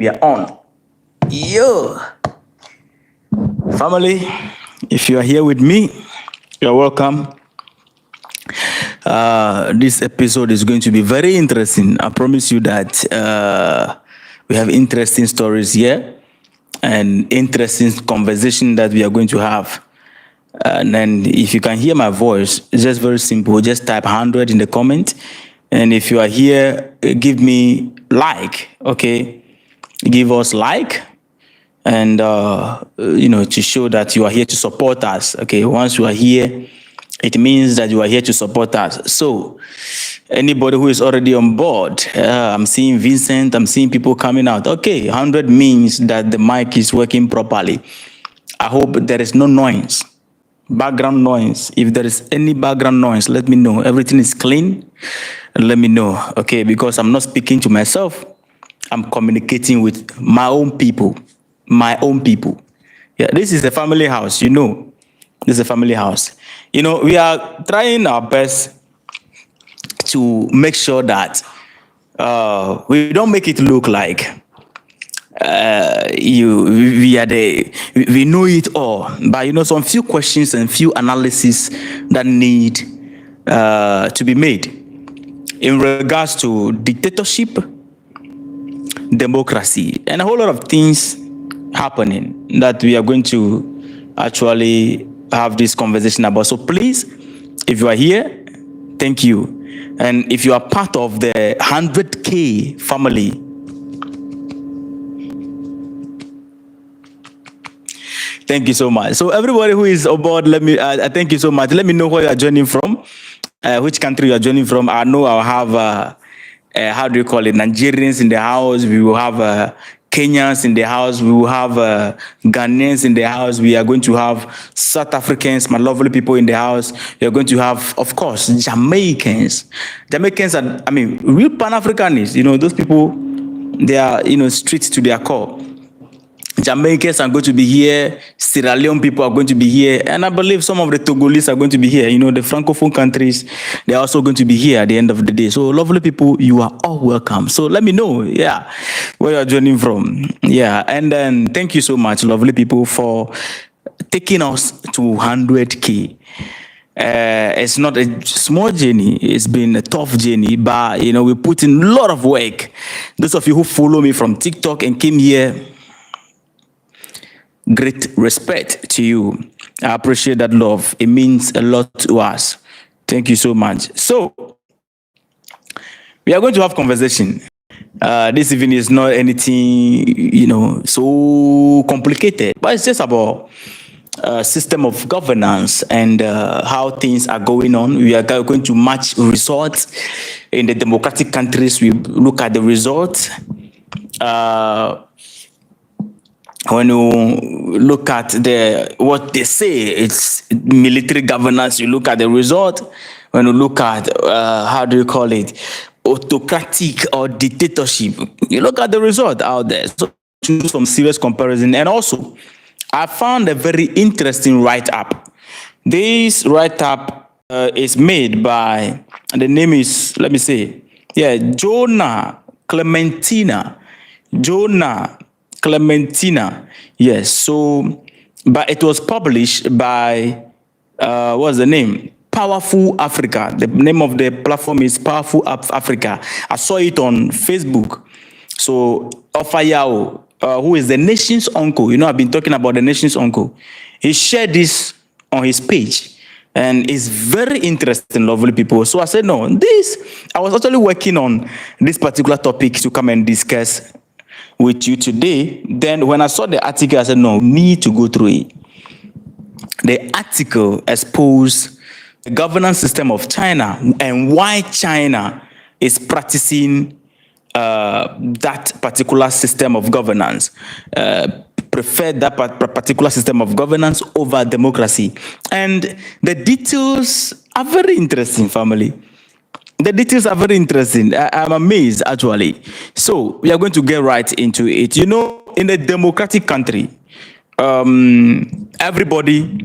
We are on. Yo, family, if you are here with me, you're welcome. This episode is going to be very interesting. I promise you that we have interesting stories here and interesting conversation that we are going to have. And then if you can hear my voice, it's just very simple. Just type 100 in the comment. And if you are here, give me like, okay? Give us like and, to show that you are here to support us, okay? Once you are here, it means that you are here to support us. So anybody who is already on board, I'm seeing Vincent, I'm seeing people coming out. Okay, 100 means that the mic is working properly. I hope there is no noise. Background noise. If there is any background noise, let me know. Everything is clean. Let me know, okay? Because I'm not speaking to myself. I'm communicating with my own people. My own people. Yeah, this is a family house, you know. This is a family house. You know, we are trying our best to make sure that we don't make it look like we know it all, but some few questions and few analysis that need to be made in regards to dictatorship, democracy, and a whole lot of things happening that we are going to actually have this conversation about. So please, if you are here, thank you. And if you are part of the 100K family, thank you so much. So everybody who is aboard, thank you so much. Let me know where you are joining from, which country you are joining from. I know I'll have, how do you call it, Nigerians in the house. We will have Kenyans in the house. We will have Ghanaians in the house. We are going to have South Africans, my lovely people in the house. We are going to have, of course, Jamaicans. Jamaicans are, real Pan-Africanists. Those people, they are, street to their core. Jamaicans are going to be here. Sierra Leone people are going to be here. And I believe some of the Togolese are going to be here. The Francophone countries, they're also going to be here at the end of the day. So lovely people, you are all welcome. So let me know, where you're joining from. Yeah, and then thank you so much, lovely people, for taking us to 100K. It's not a small journey. It's been a tough journey, but, we put in a lot of work. Those of you who follow me from TikTok and came here, great respect to you. I appreciate that love. It means a lot to us. Thank you so much. So, we are going to have conversation. This even is not anything, so complicated, but it's just about system of governance and how things are going on. We are going to match results in the democratic countries. We look at the results. When you look at what they say, it's military governance. You look at the result. When you look at how do you call it, autocratic or dictatorship, you look at the result out there. So do some serious comparison. And also, I found a very interesting write-up. This write-up is made by, the name is, let me say, Jonah Clementina. Yes. So, but it was published by, what's the name? Powerful Africa. The name of the platform is Powerful Africa. I saw it on Facebook. So, Ofayao, who is the nation's uncle, I've been talking about the nation's uncle. He shared this on his page. And it's very interesting, lovely people. So I said, no, I was actually working on this particular topic to come and discuss with you today. Then when I saw the article, I said, no, need to go through it. The article exposed the governance system of China and why China is practicing that particular system of governance, prefer that particular system of governance over democracy. And the details are very interesting, family. The details are very interesting. I'm amazed, actually. So we are going to get right into it. In a democratic country, everybody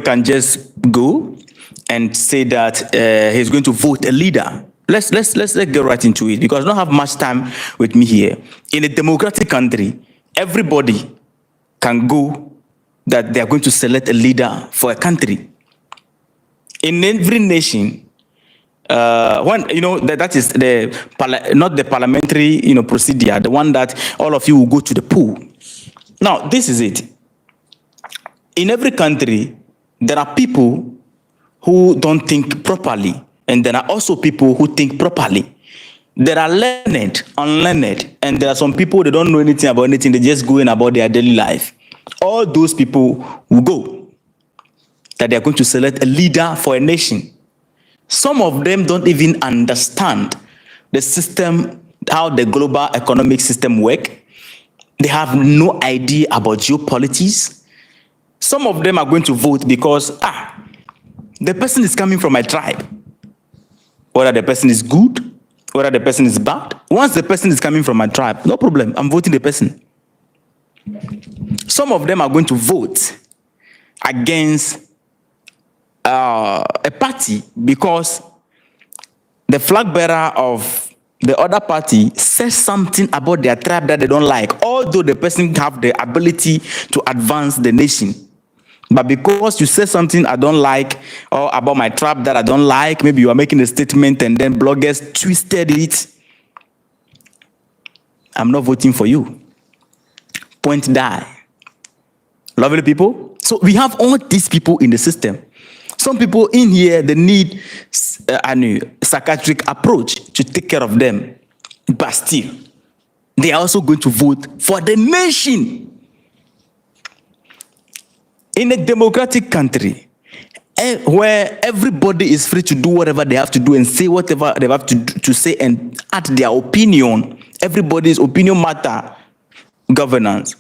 can just go and say that he's going to vote a leader. let's get right into it because I don't have much time with me here. In a democratic country, everybody can go that they are going to select a leader for a country. In every nation, when that is not the parliamentary procedure, the one that all of you will go to the pool. Now, this is it. In every country, there are people who don't think properly, and there are also people who think properly. There are learned, unlearned, and there are some people they don't know anything about anything. They just go in about their daily life. All those people will go that they are going to select a leader for a nation. Some of them don't even understand the system, how the global economic system works. They have no idea about geopolitics. Some of them are going to vote because the person is coming from my tribe. Whether the person is good, whether the person is bad. Once the person is coming from my tribe, no problem, I'm voting the person. Some of them are going to vote against a party because the flag bearer of the other party says something about their tribe that they don't like, although the person have the ability to advance the nation. But because you said something I don't like, or about my tribe that I don't like, maybe you are making a statement and then bloggers twisted it, I'm not voting for you. Point die. Lovely people. So we have all these people in the system. Some people in here, they need a psychiatric approach to take care of them. But still, they are also going to vote for the nation. In a democratic country, where everybody is free to do whatever they have to do and say whatever they have to say and add their opinion, everybody's opinion matter, governance.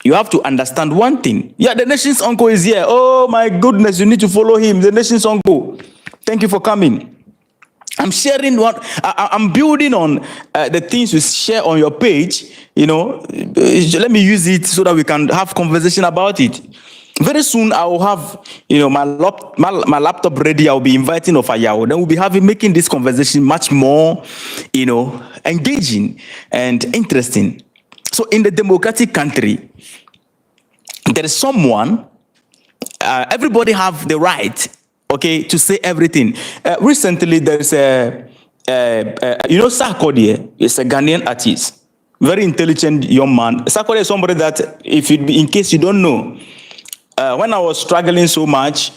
You have to understand one thing. Yeah, the nation's uncle is here. Oh my goodness, you need to follow him. The nation's uncle. Thank you for coming. I'm sharing I'm building on the things you share on your page. Let me use it so that we can have conversation about it. Very soon I will have my laptop ready. I'll be inviting Ofayao. Then we'll be making this conversation much more engaging and interesting. So in the democratic country, there is someone, everybody have the right, to say everything. Recently, there's Sarkodie is a Ghanaian artist, very intelligent young man. Sarkodie is somebody that, in case you don't know, when I was struggling so much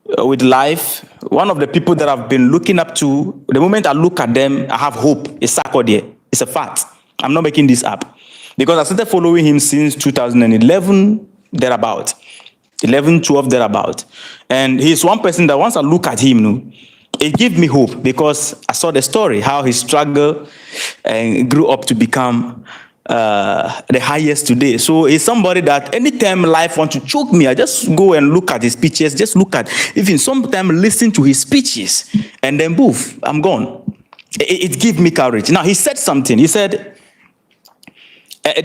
with life, one of the people that I've been looking up to, the moment I look at them, I have hope, is Sarkodie. It's a fact. I'm not making this up. Because I started following him since 2011, thereabout. 11, 12, thereabout. And he's one person that once I look at him, it gives me hope because I saw the story, how he struggled and grew up to become the highest today. So he's somebody that anytime life wants to choke me, I just go and look at his speeches, just look at, even sometimes listen to his speeches, and then poof, I'm gone. It gives me courage. Now, he said something. He said,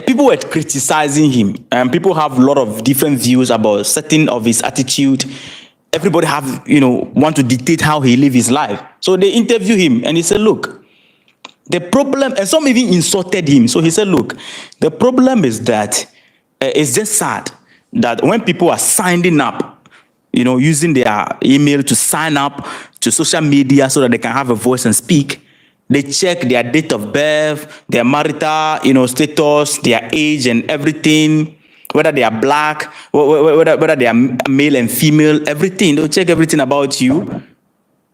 people were criticizing him, and people have a lot of different views about certain of his attitude. Everybody have, want to dictate how he live his life. So they interview him, and he said, look, the problem, and some even insulted him. So he said, look, the problem is that it's just sad that when people are signing up, using their email to sign up to social media so that they can have a voice and speak, they check their date of birth, their marital, status, their age and everything, whether they are black, whether they are male and female, everything. They'll check everything about you,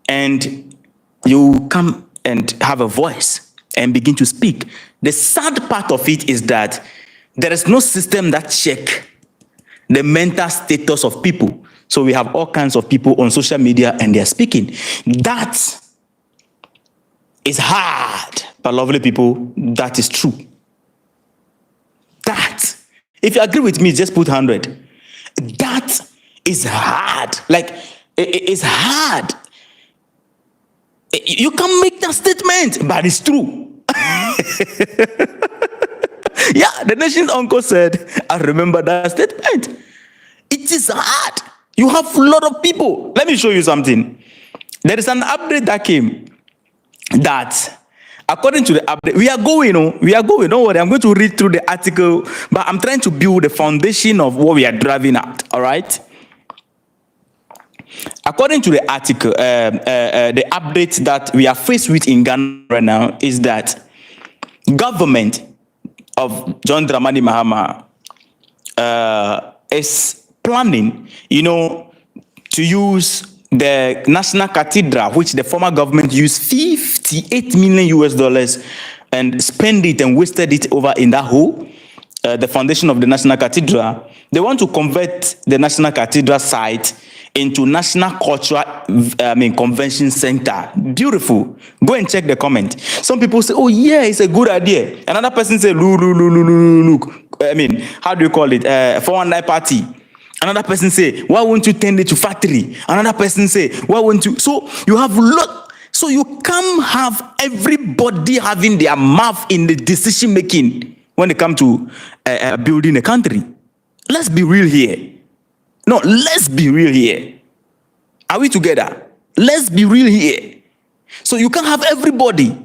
and you come and have a voice and begin to speak. The sad part of it is that there is no system that check the mental status of people. So we have all kinds of people on social media and they're speaking. That is hard, but lovely people, that is true. That, if you agree with me, just put 100. That is hard. Like, it's hard. You can make that statement, but it's true. Yeah, the nation's uncle said, I remember that statement. It is hard. You have a lot of people. Let me show you something. There is an update that came. that according to the update, we are going, don't worry, I'm going to read through the article, but I'm trying to build the foundation of what we are driving at, all right? According to the article, the update that we are faced with in Ghana right now is that government of John Dramani Mahama is planning, to use the National Cathedral, which the former government used $58 million and spend it and wasted it over in that hole, the foundation of the National Cathedral. They want to convert the National Cathedral site into National Cultural Convention Center. Beautiful. Go and check the comment. Some people say, oh yeah, it's a good idea. Another person say, look. How do you call it? 419 party. Another person say, why won't you turn it to factory? Another person say, why won't you? So you have so you can't have everybody having their mouth in the decision making when it comes to building a country. Let's be real here. No, let's be real here. Are we together? Let's be real here. So you can't have everybody.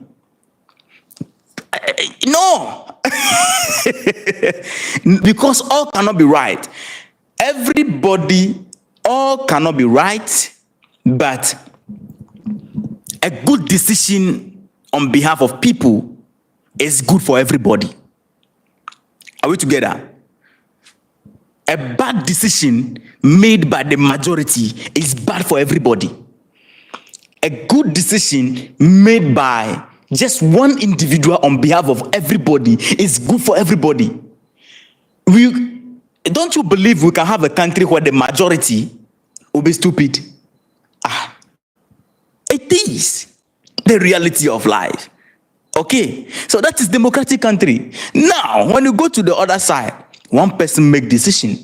No. Because all cannot be right. All cannot be right, but a good decision on behalf of people is good for everybody. Are we together? A bad decision made by the majority is bad for everybody. A good decision made by just one individual on behalf of everybody is good for everybody. Don't you believe we can have a country where the majority will be stupid? It is the reality of life. Okay, so that is democratic country. Now, when you go to the other side, one person make decision,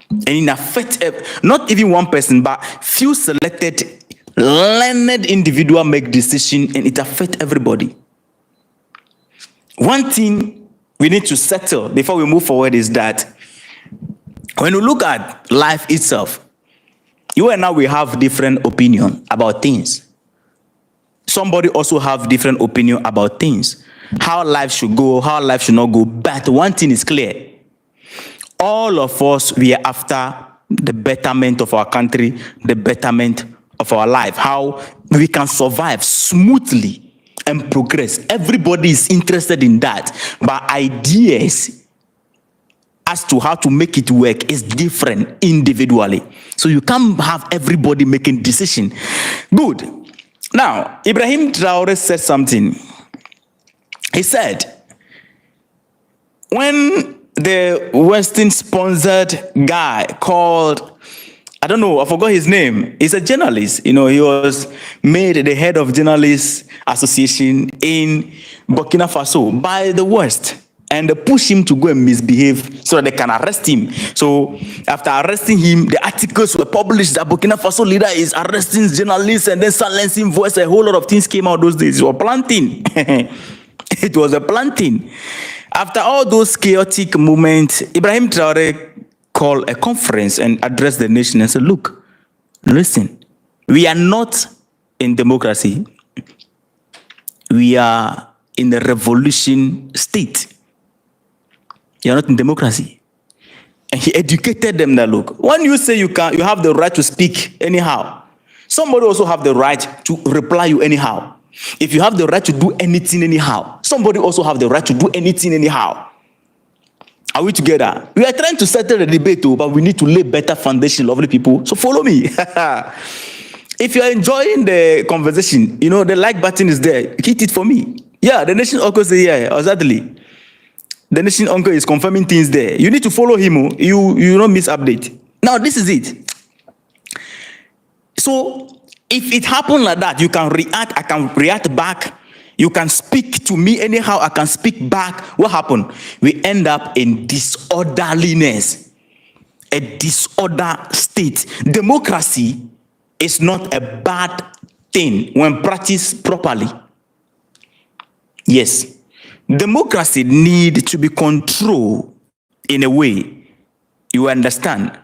and it affect not even one person, but few selected learned individual make decision, and it affect everybody. One thing we need to settle before we move forward is that when you look at life itself, you and I will have different opinion about things. Somebody also have different opinion about things. How life should go, how life should not go. But one thing is clear. All of us, we are after the betterment of our country, the betterment of our life. How we can survive smoothly and progress. Everybody is interested in that. But ideas as to how to make it work is different individually. So you can't have everybody making decision. Good. Now, Ibrahim Traore said something. He said, when the Western-sponsored guy called, I don't know, I forgot his name. He's a journalist. He was made the head of Journalists Association in Burkina Faso by the West. And they push him to go and misbehave so that they can arrest him. So after arresting him, the articles were published that Burkina Faso leader is arresting journalists and then silencing voice. A whole lot of things came out those days. It was planting. It was a planting. After all those chaotic moments, Ibrahim Traore called a conference and addressed the nation and said, look, listen, we are not in democracy. We are in a revolution state. You are not in democracy. And he educated them that, look, when you say you have the right to speak anyhow, somebody also have the right to reply you anyhow. If you have the right to do anything anyhow, somebody also have the right to do anything anyhow. Are we together? We are trying to settle the debate, but we need to lay better foundation, lovely people. So follow me. If you are enjoying the conversation, the like button is there. Hit it for me. Yeah, the nation uncle say, yeah, exactly. The nation uncle is confirming things there. You need to follow him. You don't miss update. Now, this is it. So, if it happens like that, you can react. I can react back. You can speak to me anyhow. I can speak back. What happened? We end up in disorderliness. A disorder state. Democracy is not a bad thing when practiced properly. Yes. Democracy needs to be controlled in a way. You understand?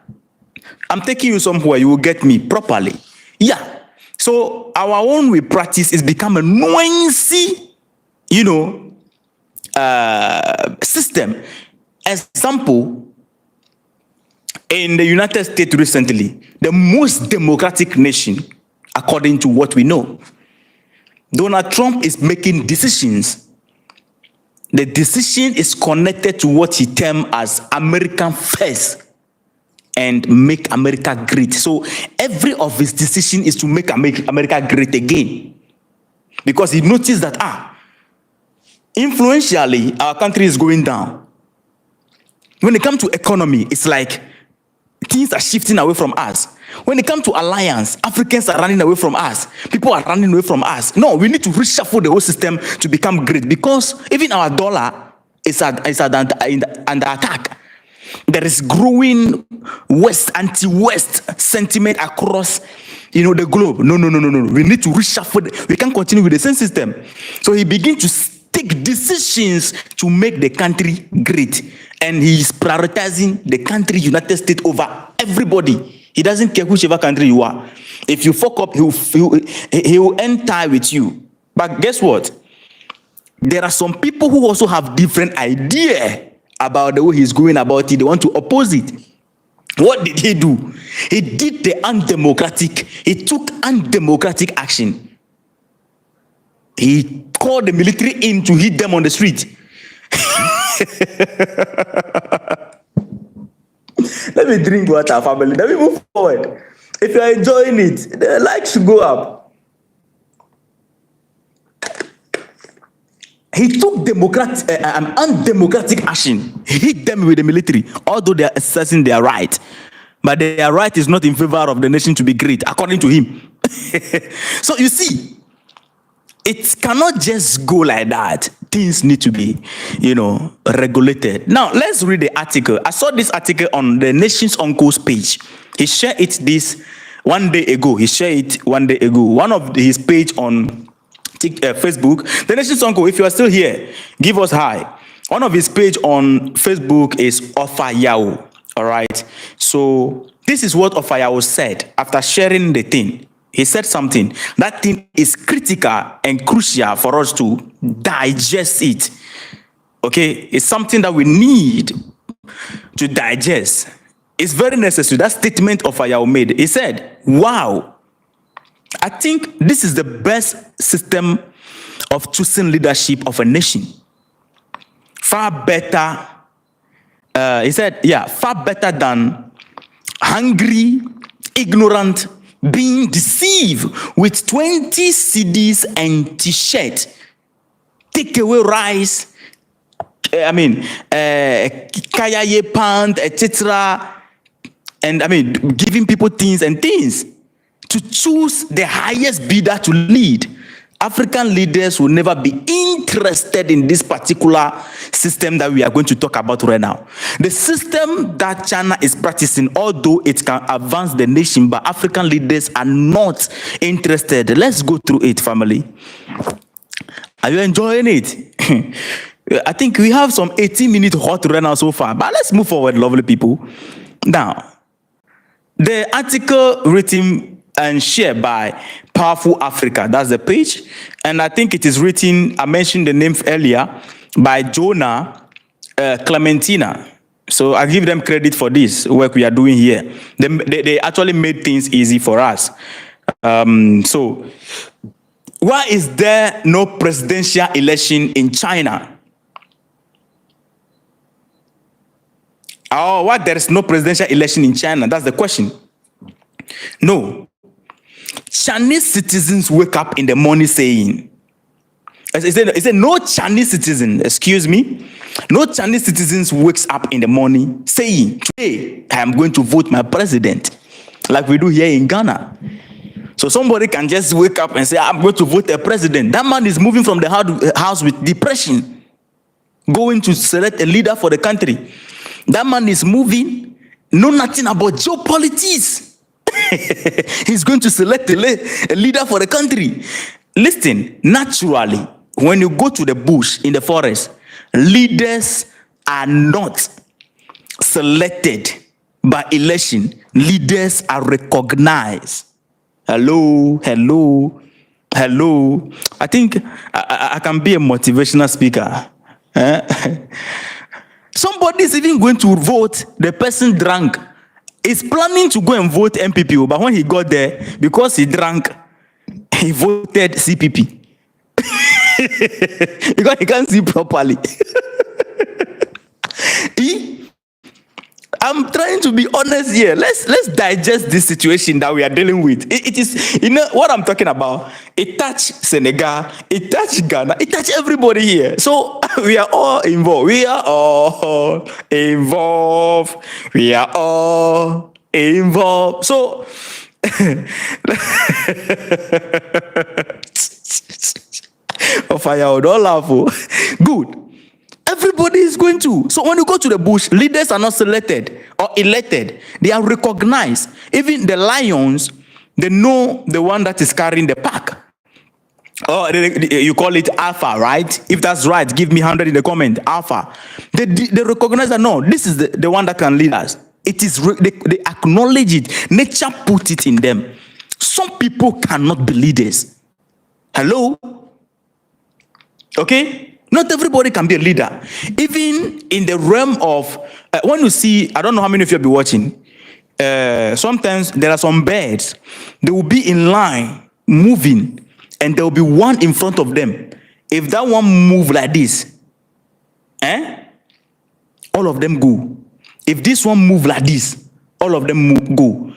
I'm taking you somewhere, you will get me properly. Yeah. So our own we practice is become a noisy, system. Example, in the United States recently, the most democratic nation, according to what we know, Donald Trump is making decisions. The decision is connected to what he termed as American first and make America great. So every of his decision is to make America great again. Because he noticed that, influentially, our country is going down. When it comes to economy, it's like things are shifting away from us. When it comes to alliance, Africans are running away from us. People are running away from us. No, we need to reshuffle the whole system to become great, because even our dollar is under attack. There is growing anti-West sentiment across, the globe. No. We need to reshuffle. We can't continue with the same system. So he began to take decisions to make the country great. And he's prioritizing the country, United States, over everybody. He doesn't care whichever country you are. If you fuck up, he will end tie with you. But guess what? There are some people who also have different idea about the way he's going about it. They want to oppose it. What did he do? He did the undemocratic. He took undemocratic action. He called the military in to hit them on the street. Let me drink water, family. Let me move forward. If you are enjoying it, the likes should go up. He took undemocratic action. He hit them with the military, although they are asserting their right. But their right is not in favor of the nation to be great, according to him. So you see, it cannot just go like that. Things need to be, regulated. Now, let's read the article. I saw this article on the Nation's Uncle's page. He shared it one day ago. One of his page on Facebook. The Nation's Uncle, if you are still here, give us hi. One of his page on Facebook is Ofayao. All right. So this is what Ofayao said after sharing the thing. He said something. That thing is critical and crucial for us to digest it. Okay? It's something that we need to digest. It's very necessary. That statement of Ayao made. He said, wow, I think this is the best system of choosing leadership of a nation. Far better, he said, far better than hungry, ignorant, being deceived with 20 CDs and t-shirt, take away rice, kaya pound, etc. And giving people things to choose the highest bidder to lead. African leaders will never be interested in this particular system that we are going to talk about right now. The system that China is practicing, although it can advance the nation, but African leaders are not interested. Let's go through it, family. Are you enjoying it? I think we have some 18-minute hot right now so far, but let's move forward, lovely people. Now, the article written and shared by Powerful Africa, that's the page, and I think it is written, I mentioned the name earlier, by Jonah Clementina. So I give them credit for this work we are doing here. They actually made things easy for us. So why is there no presidential election in China? Oh, why there is no presidential election in China? That's the question. No. Chinese citizens wake up in the morning saying, it said no Chinese citizen, excuse me, no Chinese citizens wakes up in the morning saying, today I am going to vote my president, like we do here in Ghana. So somebody can just wake up and say, I'm going to vote a president. That man is moving from the house with depression, going to select a leader for the country. That man is moving, know nothing about geopolitics. He's going to select a leader for the country. Listen, naturally, when you go to the bush, in the forest, leaders are not selected by election. Leaders are recognized. Hello, hello, hello. I think I can be a motivational speaker. Eh? Somebody is even going to vote the person drank. Is planning to go and vote MPP, but when he got there, because he drank, he voted CPP. Because he can't see properly. I'm trying to be honest here. Let's digest this situation that we are dealing with. It is, you know what I'm talking about. It touch Senegal, it touch Ghana, it touch everybody here. So we are all involved. We are all involved. We are all involved. So oh, fire, don't laugh. Good. Everybody is going to. So when you go to the bush, leaders are not selected or elected. They are recognized. Even the lions, they know the one that is carrying the pack. Or you call it alpha, right? If that's right, give me 100 in the comment. Alpha. They recognize that, no, this is the one that can lead us. It is, they acknowledge it. Nature put it in them. Some people cannot be leaders. Hello? Okay? Not everybody can be a leader. Even in the realm of, when you see, I don't know how many of you will be watching, sometimes there are some birds, they will be in line, moving, and there will be one in front of them. If that one move like this, all of them go. If this one move like this, all of them go.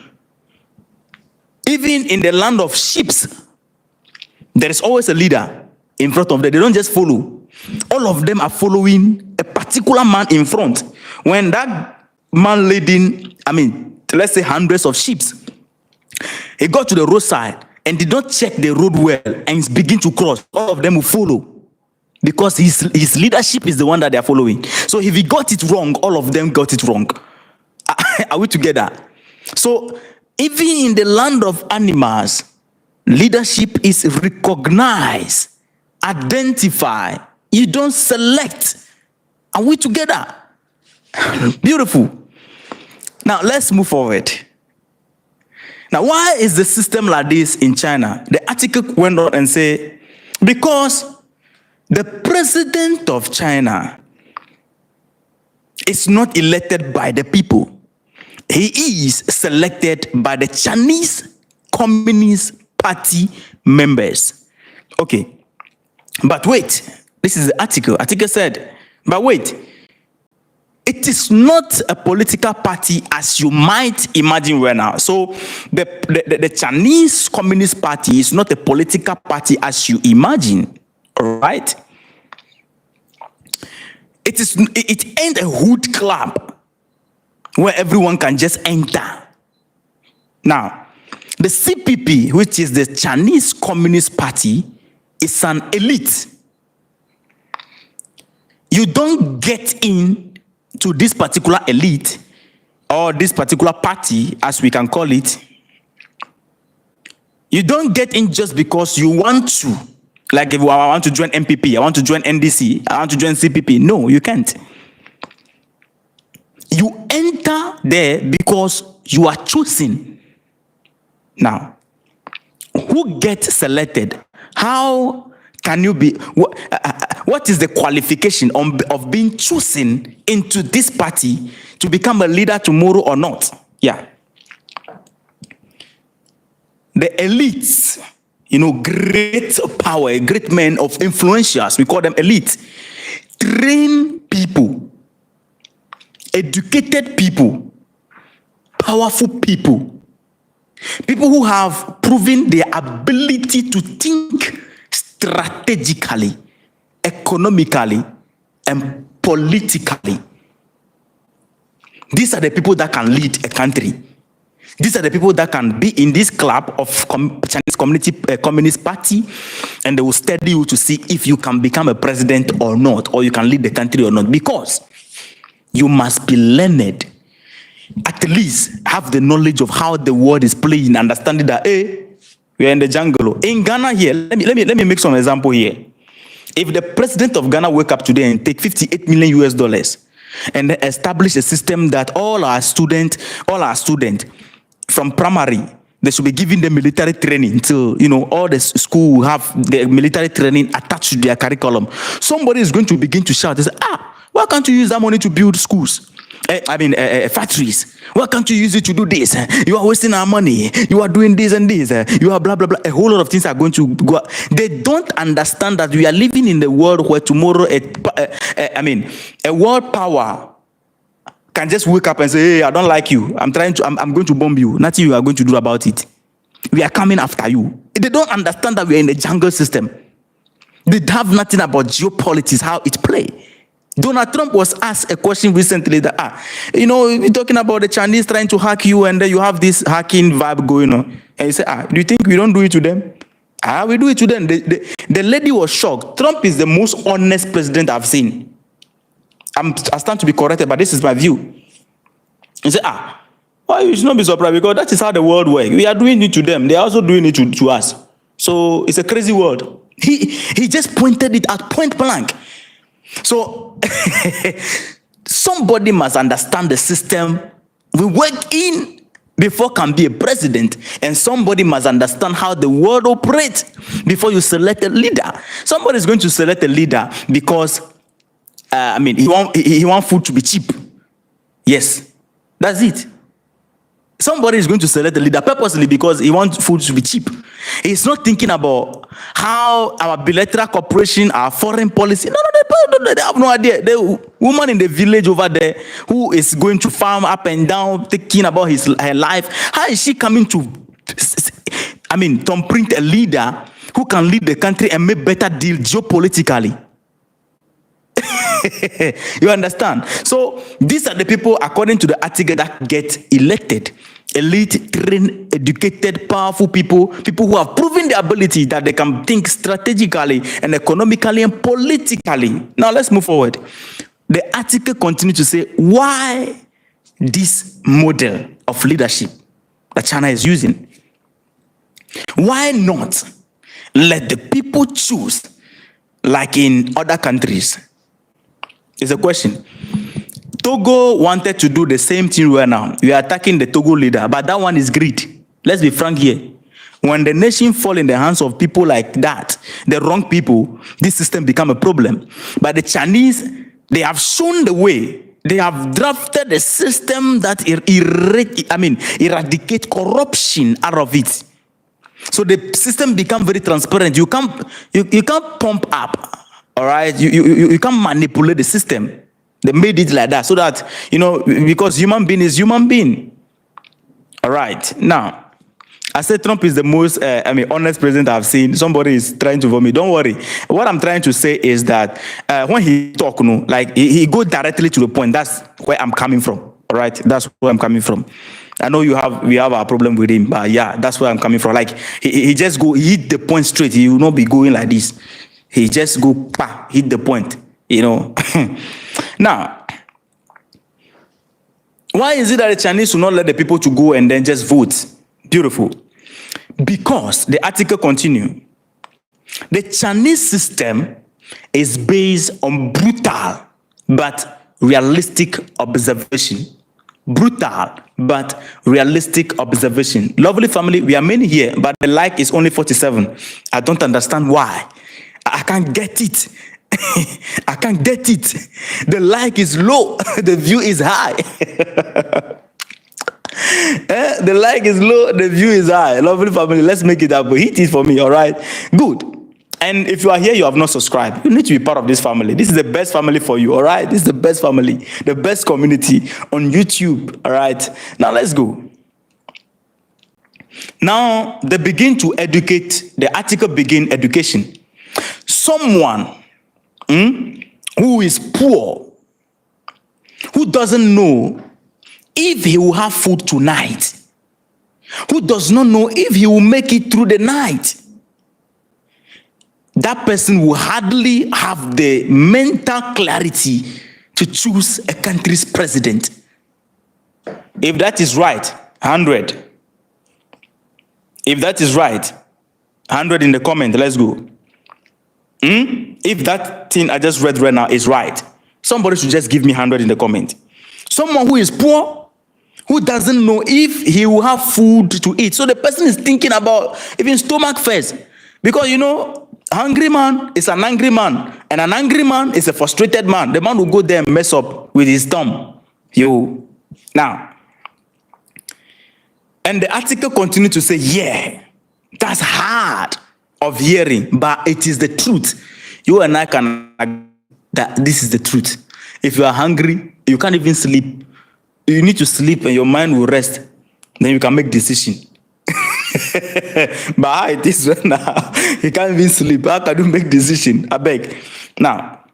Even in the land of sheep, there is always a leader in front of them. They don't just follow. All of them are following a particular man in front. When that man leading, let's say hundreds of sheep, he got to the roadside and did not check the road well and begin to cross, all of them will follow. Because his leadership is the one that they are following. So if he got it wrong, all of them got it wrong. Are we together? So even in the land of animals, leadership is recognized, identify. You don't select. Are we together? Beautiful. Now let's move forward. Now, why is the system like this in China? The article went on and said, because the president of China is not elected by the people. He is selected by the Chinese Communist Party members. Okay. But wait, this is the article. Article said, but wait, it is not a political party as you might imagine right now. So the Chinese Communist Party is not a political party as you imagine, right? It ain't a hood club where everyone can just enter. Now, the CPP, which is the Chinese Communist Party, is an elite. You don't get in to this particular elite or this particular party, as we can call it. You don't get in just because you want to. Like if I want to join MPP, I want to join NDC, I want to join CPP. No, you can't. You enter there because you are chosen. Now, who gets selected? How can you be? What is the qualification of being chosen into this party to become a leader tomorrow or not? Yeah. The elites, great power, great men of influentials, we call them elite, train people, educated people, powerful people, people who have proven their ability to think strategically, economically, and politically. These are the people that can lead a country. These are the people that can be in this club of Chinese Communist Party, and they will study you to see if you can become a president or not, or you can lead the country or not, because you must be learned, at least have the knowledge of how the world is playing, understanding that, we are in the jungle. In Ghana here, let me make some example here. If the president of Ghana wake up today and take $58 million US and establish a system that all our students from primary, They should be giving them military training till, all the school will have the military training attached to their curriculum. Somebody is going to begin to shout and say, why can't you use that money to build schools? Factories. Why can't you use it to do this? You are wasting our money. You are doing this and this. You are blah, blah, blah. A whole lot of things are going to go. They don't understand that we are living in the world where tomorrow, a world power can just wake up and say, hey, I don't like you. I'm going to bomb you. Nothing you are going to do about it. We are coming after you. They don't understand that we are in the jungle system. They have nothing about geopolitics, how it plays. Donald Trump was asked a question recently that, you're talking about the Chinese trying to hack you and then you have this hacking vibe going on. And he said, do you think we don't do it to them? We do it to them. The lady was shocked. Trump is the most honest president I've seen. I stand to be corrected, but this is my view. He said, why you should not be surprised, because that is how the world works. We are doing it to them. They are also doing it to us. So it's a crazy world. He just pointed it at point blank. So somebody must understand the system we work in before can be a president, and somebody must understand how the world operates before you select a leader. Somebody is going to select a leader because he want food to be cheap. Yes, that's it. Somebody is going to select the leader purposely because he wants food to be cheap. He's not thinking about how our bilateral cooperation, our foreign policy. No, they have no idea. The woman in the village over there who is going to farm up and down, thinking about her life. How is she coming to, thumbprint a leader who can lead the country and make better deal geopolitically? You understand? So these are the people, according to the article, that get elected. Elite, trained, educated, powerful people who have proven the ability that they can think strategically and economically and politically. Now let's move forward. The article continues to say why this model of leadership that China is using. Why not let the people choose like in other countries? It's a question. Togo wanted to do the same thing right now. We are attacking the Togo leader, but that one is greed. Let's be frank here. When the nation fall in the hands of people like that, the wrong people, this system become a problem. But the Chinese, they have shown the way. They have drafted a system that eradicate corruption out of it. So the system become very transparent. You can't pump up. All right, you can't manipulate the system. They made it like that so that, because human being is human being. All right, now, I said Trump is the most, honest president I've seen. Somebody is trying to vote me. Don't worry. What I'm trying to say is that when he talk, he goes directly to the point. That's where I'm coming from. All right, that's where I'm coming from. I know we have our problem with him, but yeah, that's where I'm coming from. Like he just he hit the point straight. He will not be going like this. He just go hit the point, Now, why is it that the Chinese will not let the people to go and then just vote? Beautiful. Because the article continues. The Chinese system is based on brutal but realistic observation. Brutal but realistic observation. Lovely family, we are many here, but the like is only 47. I don't understand why. I can't get it. I can't get it. The like is low. The view is high. The like is low. The view is high. Lovely family, let's make it up. Hit it for me, all right? Good. And if you are here, you have not subscribed, you need to be part of this family. This is the best family for you, all right? This is the best family, the best community on YouTube, all right? Now let's go. Now, they begin to educate. The article begin education. Someone who is poor, who doesn't know if he will have food tonight, who does not know if he will make it through the night, that person will hardly have the mental clarity to choose a country's president. If that is right, 100. If that is right, 100 in the comment, let's go. If that thing I just read right now is right, somebody should just give me 100 in the comment. Someone who is poor, who doesn't know if he will have food to eat. So the person is thinking about even stomach first. Because, you know, hungry man is an angry man, and an angry man is a frustrated man. The man will go there and mess up with his thumb. Now, and the article continued to say, yeah, that's hard of hearing, but it is the truth. You and I can agree that this is the truth. If you are hungry, you can't even sleep. You need to sleep and your mind will rest. Then you can make decision. But how it is right now, you can't even sleep. How can you make decision? I beg. Now,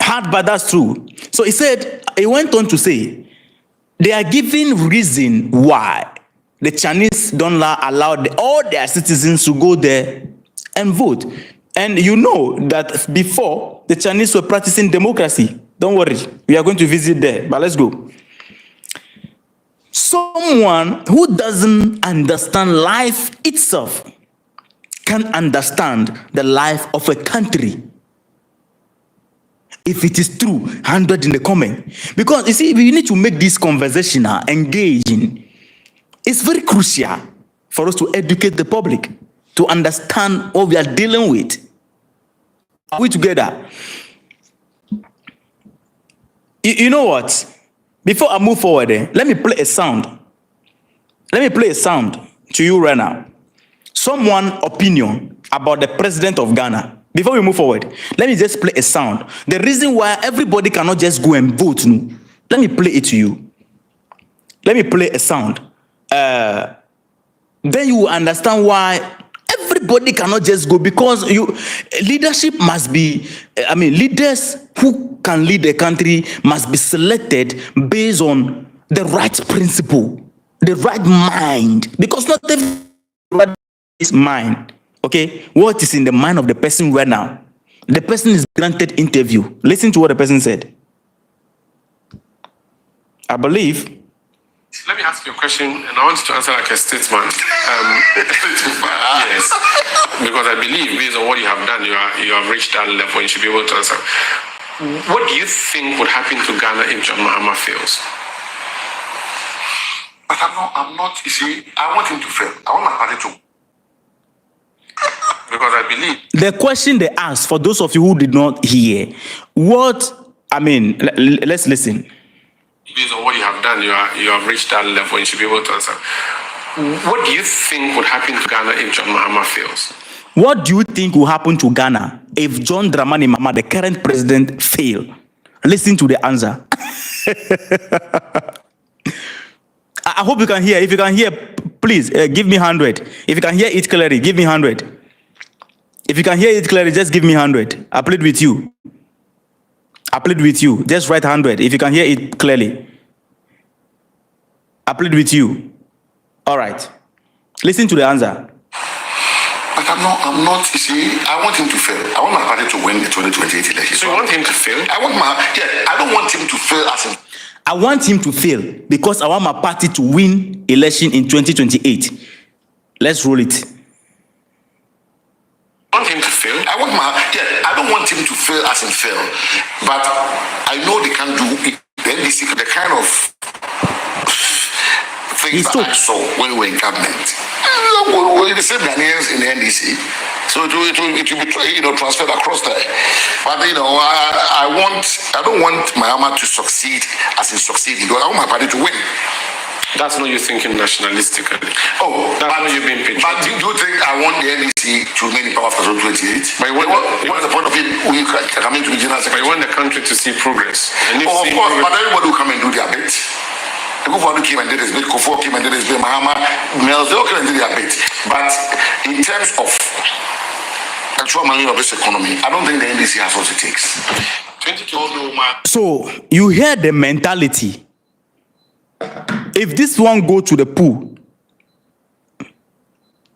hard, but that's true. So he went on to say, they are giving reason why the Chinese don't allow all their citizens to go there and vote. And you know that before, the Chinese were practicing democracy. Don't worry, we are going to visit there, but let's go. Someone who doesn't understand life itself can understand the life of a country. If it is true, 100 in the comment. Because you see, we need to make this conversation engaging. It's very crucial for us to educate the public, to understand what we are dealing with. Are we together? You know what? Before I move forward, let me play a sound. Let me play a sound to you right now. Someone's opinion about the president of Ghana. Before we move forward, let me just play a sound. The reason why everybody cannot just go and vote. No. Let me play it to you. Let me play a sound. Then you will understand why everybody cannot just go, because leadership must be, leaders who can lead the country must be selected based on the right principle, the right mind, because not everybody is mind. Okay, what is in the mind of the person right now? The person is granted interview. Listen to what the person said. I believe. Let me ask you a question, and I want you to answer like a statesman. Yes, because I believe based on what you have done, you have reached that level. You should be able to answer. What do you think would happen to Ghana if John Mahama fails? But I'm not. You see, I want him to fail. I want my party to. Because I believe the question they asked, for those of you who did not hear, let's listen. Based on what you have done, you have reached that level. You should be able to answer. What do you think would happen to Ghana if John Mahama fails? What do you think will happen to Ghana if John Dramani Mahama, the current president, fail? Listen to the answer. I hope you can hear. If you can hear, please give me 100. If you can hear it clearly, give me 100. If you can hear it clearly, just give me 100. I plead with you. I plead with you. Just write 100 if you can hear it clearly. I plead with you. All right. Listen to the answer. But I'm not, you see, I want him to fail. I want my party to win the 2028 election. So you want him to fail? I don't want him to fail as in. I want him to fail because I want my party to win election in 2028. Let's roll it. Want him to fail? I don't want him to fail as in fail, but I know they can do it. The NDC, the kind of things that I saw when we were in government. We're the same Ghanaians in the NDC, so it will be transferred across there. But I don't want Mahama to succeed as in succeeding. I want my party to win. That's not you thinking nationalistically. Oh, that's not you being patriotic. But do you think I want the NDC to remain in power after 2028? But what is the point of it? We coming to the general secretary? But you want the country to see progress. Of course, but everybody will come and do their bit. The Kufuor came and did his bit, Kufuor came and did his bit, Mahama, Mills, they all came and did their bit. But in terms of actual management of this economy, I don't think the NDC has what it takes. So, you hear the mentality. If this one go to the pool,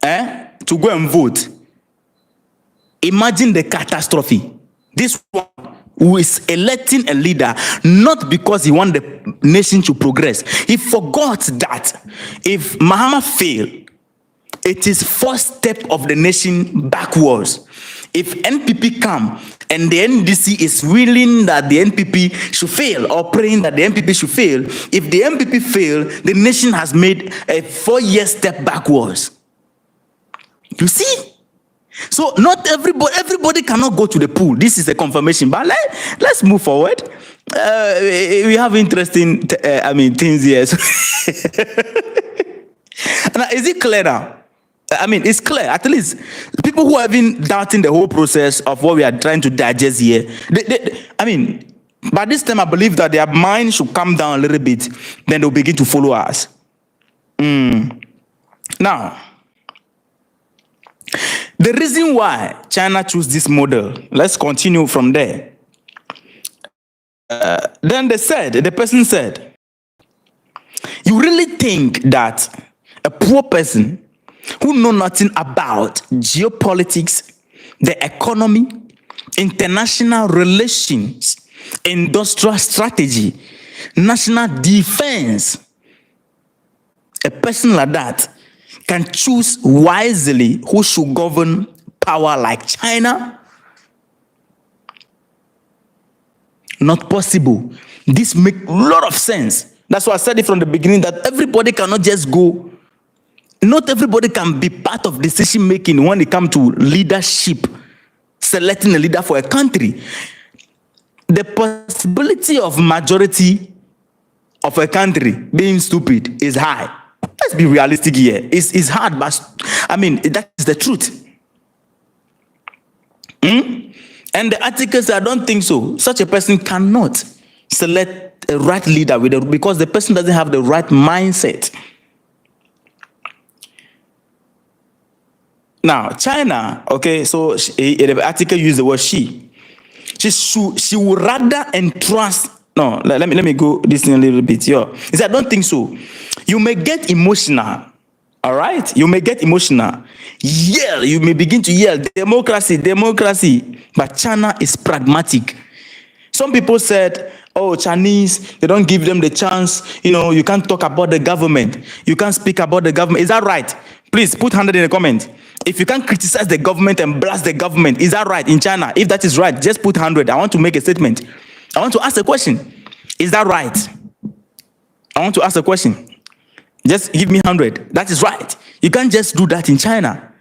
to go and vote, imagine the catastrophe. This one who is electing a leader not because he wants the nation to progress. He forgot that if Mahama failed, it is first step of the nation backwards. if NPP come and the NDC is willing that the NPP should fail or praying that the NPP should fail, if the NPP fail, the nation has made a 4-year step backwards. You see? So not everybody cannot go to the pool. This is a confirmation, but let's move forward. We have interesting, things here. Now, is it clear now? It's clear. At least people who have been doubting the whole process of what we are trying to digest here, by this time I believe that their mind should calm down a little bit, then they'll begin to follow us. Now, the reason why China chose this model, let's continue from there. Then the person said, you really think that a poor person who know nothing about geopolitics, the economy, international relations, industrial strategy, national defense, a person like that can choose wisely who should govern power like China? Not possible. This makes a lot of sense. That's why I said it from the beginning that everybody cannot just go. Not everybody can be part of decision making when it comes to leadership, selecting a leader for a country. The possibility of majority of a country being stupid is high. Let's be realistic here. It's hard, but that is the truth. And the article says, I don't think so. Such a person cannot select a right leader because the person doesn't have the right mindset. Now, China, okay, so the article used the word she. She would rather entrust. No, let me go this in a little bit. He said, I don't think so. You may get emotional, all right? You may get emotional. Yell, you may begin to yell, democracy, democracy. But China is pragmatic. Some people said, oh, Chinese, they don't give them the chance. You can't talk about the government. You can't speak about the government. Is that right? Please put 100 in the comment. If you can't criticize the government and blast the government, is that right in China? If that is right, just put 100. I want to make a statement. I want to ask a question. Is that right? I want to ask a question. Just give me 100. That is right. You can't just do that in China.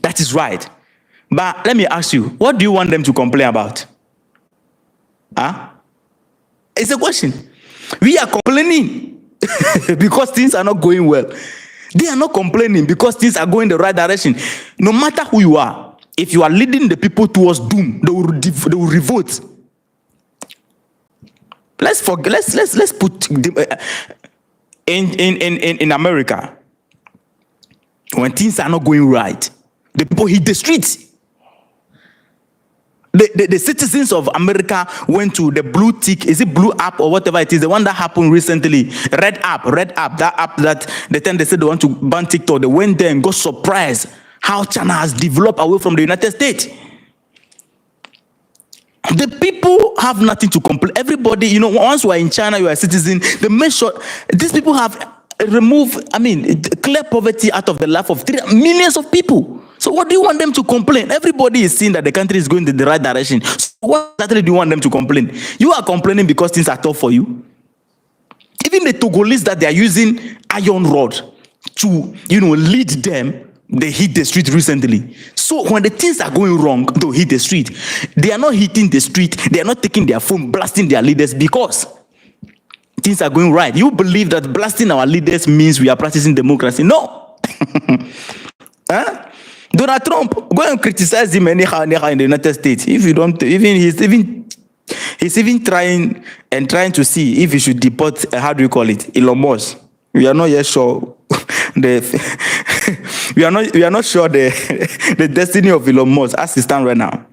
That is right. But let me ask you, what do you want them to complain about? It's a question. We are complaining because things are not going well. They are not complaining because things are going the right direction. No matter who you are, if you are leading the people towards doom, they will revolt. Let's put in America, when things are not going right, the people hit the streets. The citizens of America went to the blue tick, is it blue app or whatever it is, the one that happened recently, red app, that app that the time they said they want to ban TikTok, they went there and got surprised how China has developed away from the United States. The people have nothing to complain. Everybody, once you are in China, you are a citizen, they make sure these people have removed, clear poverty out of the life of millions of people. So what do you want them to complain? Everybody is seeing that the country is going in the right direction. So what exactly do you want them to complain? You are complaining because things are tough for you. Even the Togolese that they are using iron rod to, lead them, they hit the street recently. So when the things are going wrong, they hit the street. They are not hitting the street. They are not taking their phone, blasting their leaders because things are going right. You believe that blasting our leaders means we are practicing democracy? No. Donald Trump, go and criticize him anyhow in the United States. If you don't, he's even trying to see if he should deport. How do you call it? Elon Musk. We are not yet sure. we are not sure the destiny of Elon Musk as it stands right now.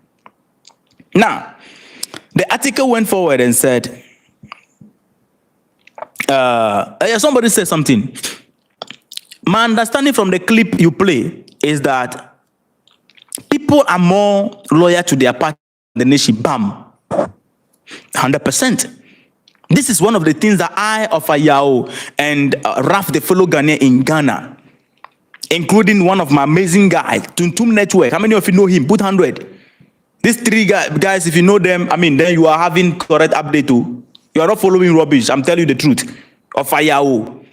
Now, the article went forward and said, somebody said something. My understanding from the clip you play is that people are more loyal to their party than the nation. Bam. 100%. This is one of the things that I offer Yao and Raf, the fellow Ghanaian in Ghana, including one of my amazing guys, Tuntum Network. How many of you know him? Put 100. These three guys, if you know them, I mean, then you are having correct update too. You are not following rubbish. I'm telling you the truth. Of Ayao,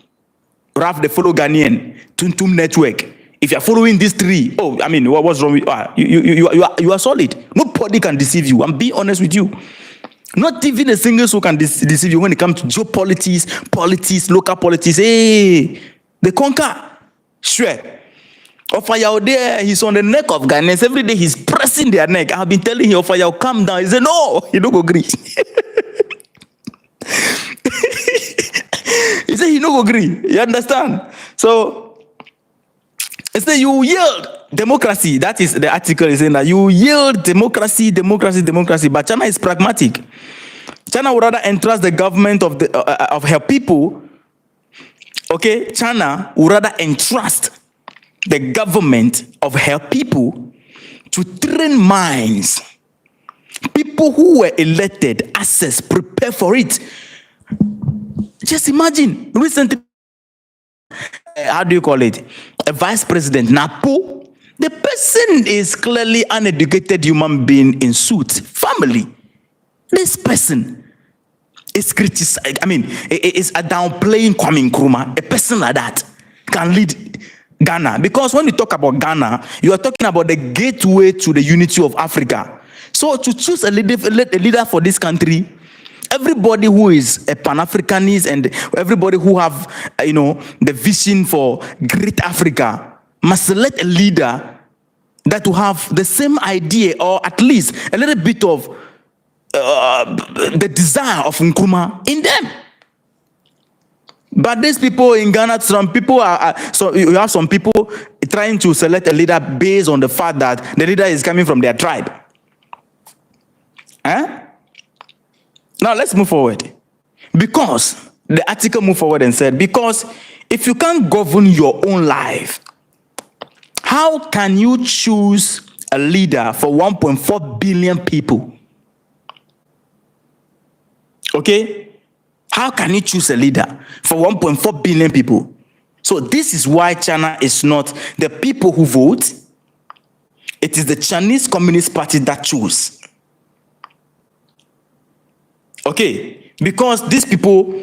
Raf, the follow Ghanaian, Tuntum Network. If you are following these three, oh, I mean, what's wrong with you are solid. Nobody can deceive you. I'm being honest with you. Not even a single soul can deceive you when it comes to geopolitics, politics, local politics. Hey, they conquer. Sure. Ofayao there, he's on the neck of Ghanaians. Every day he's pressing their neck. I've been telling him, Ofayao, calm down. He said, no, he don't agree. He said, he don't agree. You understand? So, he said, you yield democracy. That is the article is saying that you yield democracy. But China is pragmatic. China would rather entrust the government of her people. Okay, China would rather entrust the government of her people to train minds. People who were elected, access, prepare for it. Just imagine, recently, how do you call it? A vice president, Napo. The person is clearly uneducated human being in suit, family. This person is criticized. I mean, it's a downplaying Kwame Nkrumah. A person like that can lead Ghana. Because when you talk about Ghana, you are talking about the gateway to the unity of Africa. So to choose a leader for this country, everybody who is a Pan-Africanist and everybody who have, the vision for great Africa must select a leader that will have the same idea or at least a little bit of the desire of Nkrumah in them. But these people in Ghana, some people so you have some people trying to select a leader based on the fact that the leader is coming from their tribe. Now let's move forward. Because the article moved forward and said, because if you can't govern your own life, how can you choose a leader for 1.4 billion people? Okay? How can you choose a leader for 1.4 billion people? So this is why China is not the people who vote. It is the Chinese Communist Party that choose. Okay? Because these people,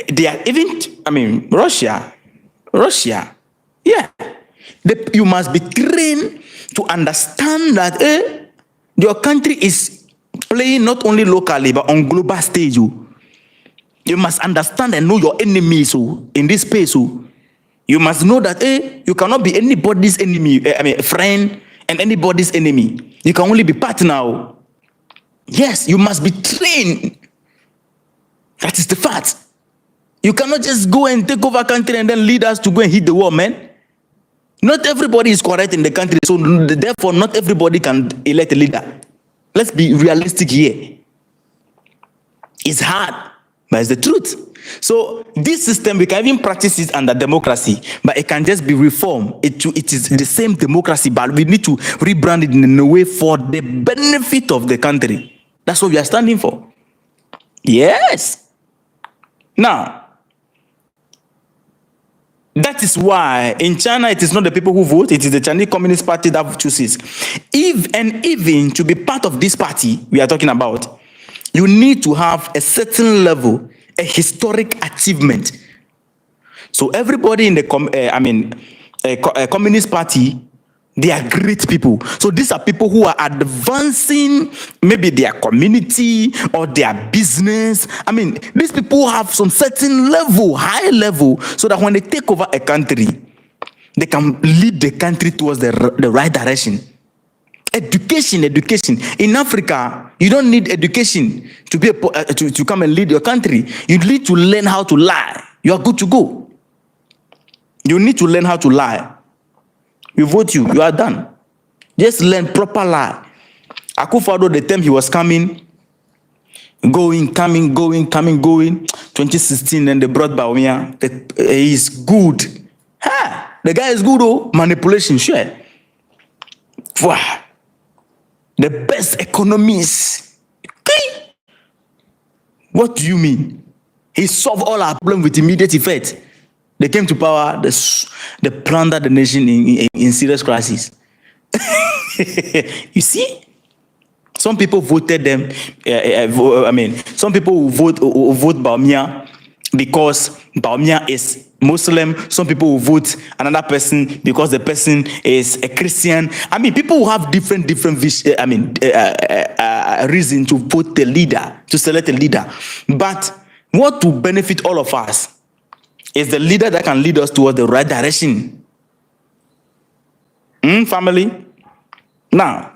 they are even, Russia, yeah. You must be trained to understand that your country is playing not only locally, but on global stage. You must understand and know your enemies in this space. You must know that you cannot be anybody's enemy, friend and anybody's enemy. You can only be partner. Yes, you must be trained. That is the fact. You cannot just go and take over a country and then lead us to go and hit the wall, man. Not everybody is correct in the country, so therefore not everybody can elect a leader. Let's be realistic here. It's hard, but it's the truth. So this system, we can even practice it under democracy, but it can just be reformed. It is the same democracy, but we need to rebrand it in a way for the benefit of the country. That's what we are standing for. Yes. Now, that is why in China it is not the people who vote, it is the Chinese Communist Party that chooses. Even to be part of this party we are talking about, you need to have a certain level, a historic achievement. So everybody in the Communist Party, they are great people. So these are people who are advancing maybe their community or their business. These people have some certain level, high level, so that when they take over a country, they can lead the country towards the right direction. Education. In Africa, you don't need education to be to come and lead your country. You need to learn how to lie. You are good to go. You need to learn how to lie. We vote you are done. Just learn proper lie. Akufo-Addo, the time he was coming, coming. 2016, and they brought Bawumia. He's good. The guy is good, manipulation, sure. Wow. The best economist. Okay. What do you mean? He solved all our problems with immediate effect. They came to power, they plundered the nation in serious crisis. You see? Some people voted them. Some people will vote Baumia because Baumia is Muslim. Some people will vote another person because the person is a Christian. I mean, people will have different reason to vote the leader, to select a leader. But what will benefit all of us is the leader that can lead us towards the right direction. Family? Now,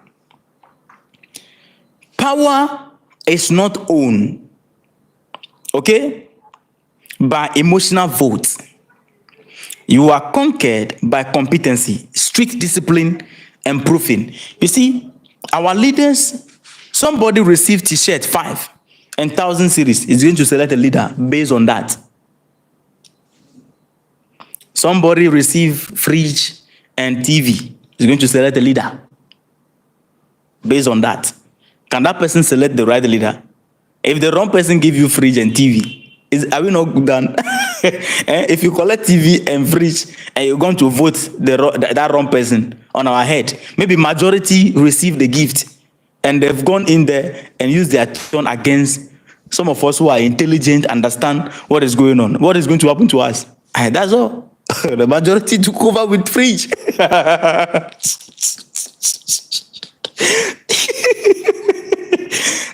power is not owned, okay, by emotional votes. You are conquered by competency, strict discipline, and proofing. You see, our leaders, somebody received T-shirt 5 and 1,000 series is going to select a leader based on that. Somebody receive fridge and TV is going to select a leader based on that. Can that person select the right leader? If the wrong person give you fridge and TV, are we not done? If you collect TV and fridge and you're going to vote that wrong person on our head, maybe majority receive the gift and they've gone in there and used their turn against some of us who are intelligent, understand what is going on. What is going to happen to us? And that's all. The majority took over with fridge.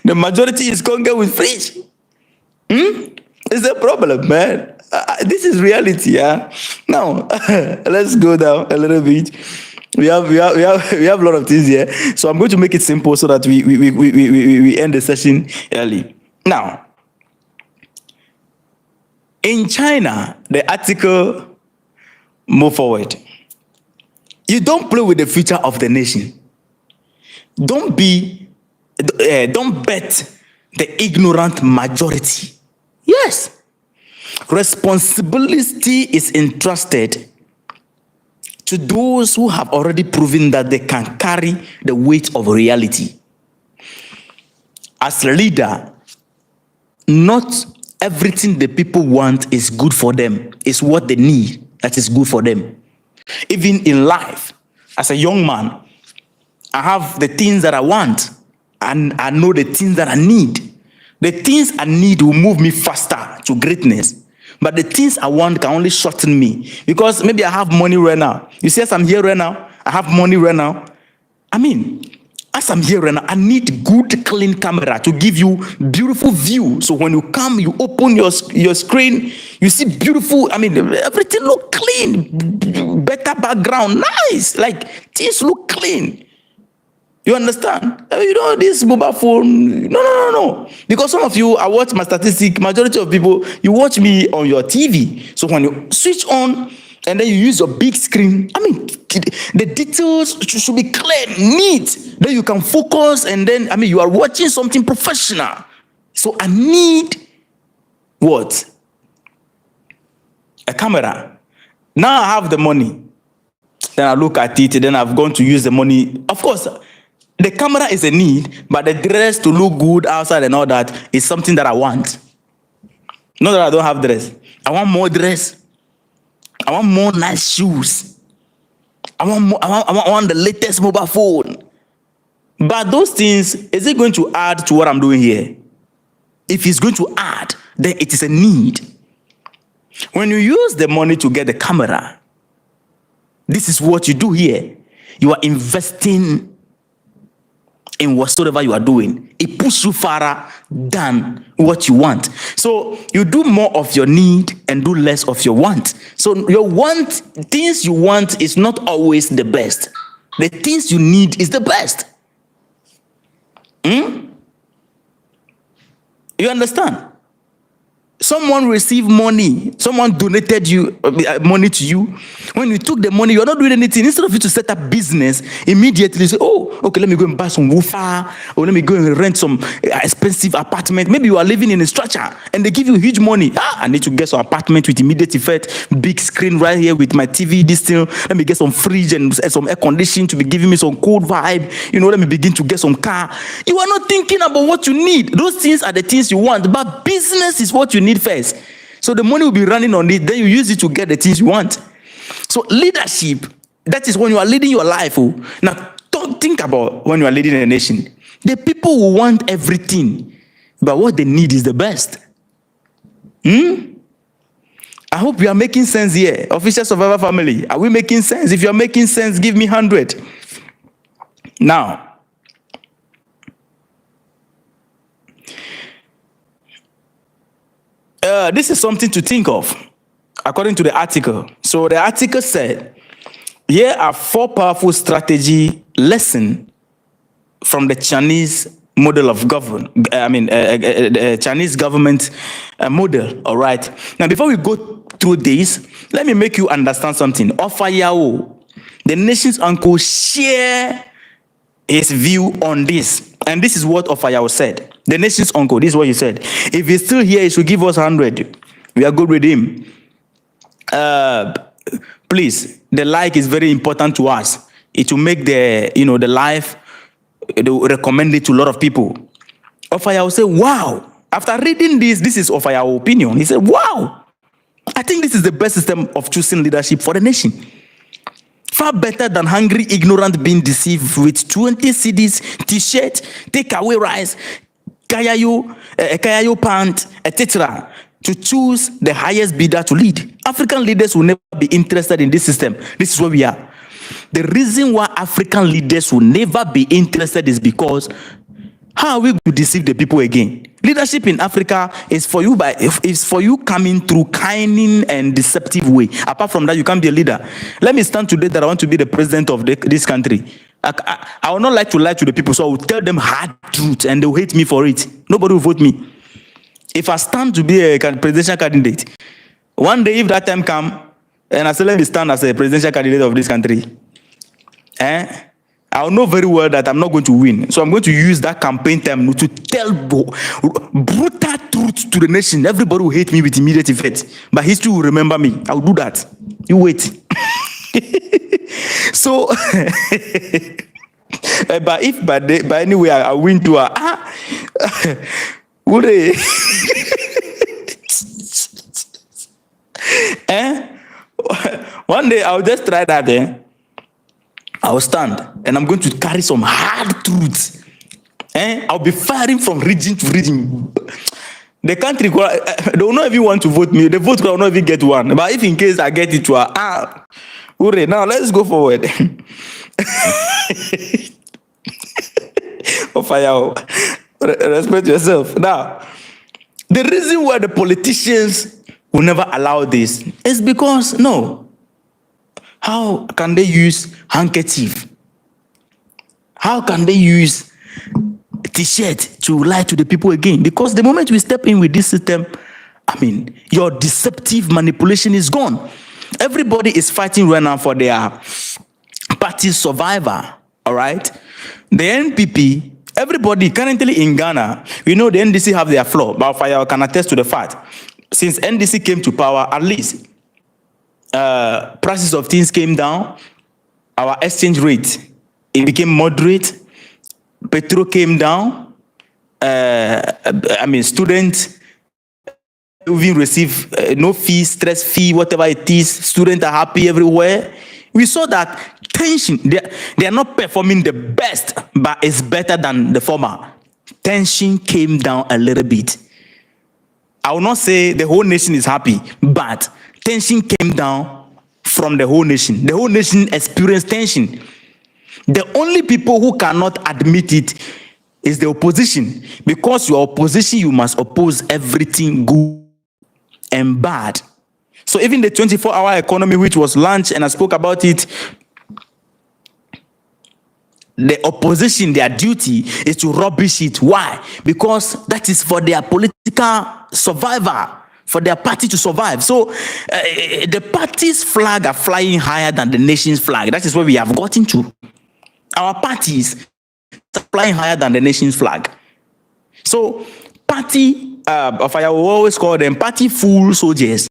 The majority is conquered with fridge. It's a problem, man. This is reality, yeah. Now, let's go down a little bit. We have a lot of things here, so I'm going to make it simple so that we end the session early. Now, in China, the article move forward. You don't play with the future of the nation. Don't bet the ignorant majority. Yes. Responsibility is entrusted to those who have already proven that they can carry the weight of reality. As a leader, not everything the people want is good for them. It's what they need that is good for them. Even in life, as a young man, I have the things that I want and I know the things that I need. The things I need will move me faster to greatness. But the things I want can only shorten me. Because maybe I have money right now. You see, as I'm here right now, I have money right now. I mean, as I'm here right now, I need good, clean camera to give you beautiful view. So when you come, you open your screen, you see beautiful, I mean, everything look clean. Better background, nice. Like, things look clean. You understand? You know, this mobile phone, no. Because some of you, I watch my statistic, majority of people, you watch me on your TV. So when you switch on and then you use your big screen, I mean, the details should be clear, neat. Then you can focus and then, I mean, you are watching something professional. So I need what? A camera. Now I have the money. Then I look at it, then I've gone to use the money. Of course, the camera is a need, but the dress to look good outside and all that is something that I want. Not that I don't have dress. I want more dress. I want more nice shoes. I want the latest mobile phone. But those things, is it going to add to what I'm doing here? If it's going to add, then it is a need. When you use the money to get the camera, this is what you do here. You are investing in whatsoever you are doing. It pushes you farther than what you want. So you do more of your need and do less of your want. So your want, things you want is not always the best. The things you need is the best. You understand? Someone received money. Someone donated you money to you. When you took the money, you're not doing anything. Instead of you to set up business, immediately you say, oh, okay, let me go and buy some woofer, or let me go and rent some expensive apartment. Maybe you are living in a structure and they give you huge money. I need to get some apartment with immediate effect, big screen right here with my TV, this thing. Let me get some fridge and some air conditioning to be giving me some cold vibe. You know, let me begin to get some car. You are not thinking about what you need. Those things are the things you want, but business is what you need first. So the money will be running on it, then you use it to get the things you want. So leadership, that is when you are leading your life. Now, don't think about when you are leading a nation. The people who want everything, but what they need is the best. I hope you are making sense here. Official Survivor family, are we making sense? If you are making sense, give me 100. Now, this is something to think of, according to the article. So the article said, here are 4 powerful strategy lessons from the Chinese model of Chinese government model. All right. Now, before we go through this, let me make you understand something. Ofayao, the nation's uncle, share his view on this. And this is what Ofayao said. The nation's uncle, this is what he said. If he's still here, he should give us 100. We are good with him. Please, the like is very important to us. It will make the life, they will recommend it to a lot of people. Ofayao said, wow. After reading this is Ofayao's opinion. He said, wow, I think this is the best system of choosing leadership for the nation. Far better than hungry, ignorant being deceived with 20 CDs, t-shirt, takeaway rice, kayayo pant, etc. to choose the highest bidder to lead. African leaders will never be interested in this system. This is where we are. The reason why African leaders will never be interested is because how are we going to deceive the people again? Leadership in Africa is for you coming through cunning and deceptive way. Apart from that, you can't be a leader. Let me stand today that I want to be the president of this country. I would not like to lie to the people, so I will tell them hard truth and they will hate me for it. Nobody will vote me. If I stand to be a presidential candidate, one day if that time comes, and I say let me stand as a presidential candidate of this country, I'll know very well that I'm not going to win. So I'm going to use that campaign term to tell brutal truth to the nation. Everybody will hate me with immediate effect. But history will remember me. I'll do that. You wait. So, but if by anyway I win to would they? One day I'll just try that. I'll stand and I'm going to carry some hard truths. I'll be firing from region to region. The country, they will not even want to vote me. The vote will not even get one. But if in case I get it to hooray, now let's go forward. Fire. Respect yourself. Now, the reason why the politicians will never allow this is because, how can they use handkerchief? How can they use t-shirt to lie to the people again? Because the moment we step in with this system, your deceptive manipulation is gone. Everybody is fighting right now for their party survivor, all right? The NPP, everybody currently in Ghana, we know the NDC have their flaw, but I can attest to the fact. Since NDC came to power, at least, prices of things came down, our exchange rate, it became moderate, petrol came down, students even receive no fee, stress fee, whatever it is, students are happy everywhere. We saw that tension, they are not performing the best, but it's better than the former. Tension came down a little bit. I will not say the whole nation is happy, but tension came down from the whole nation. The whole nation experienced tension. The only people who cannot admit it is the opposition. Because you are opposition, you must oppose everything good and bad. So even the 24-hour economy, which was launched, and I spoke about it, the opposition, their duty is to rubbish it. Why? Because that is for their political survivor, for their party to survive. So the party's flag are flying higher than the nation's flag. That is where we have gotten to. Our parties are flying higher than the nation's flag. So party, I will always call them party fool soldiers.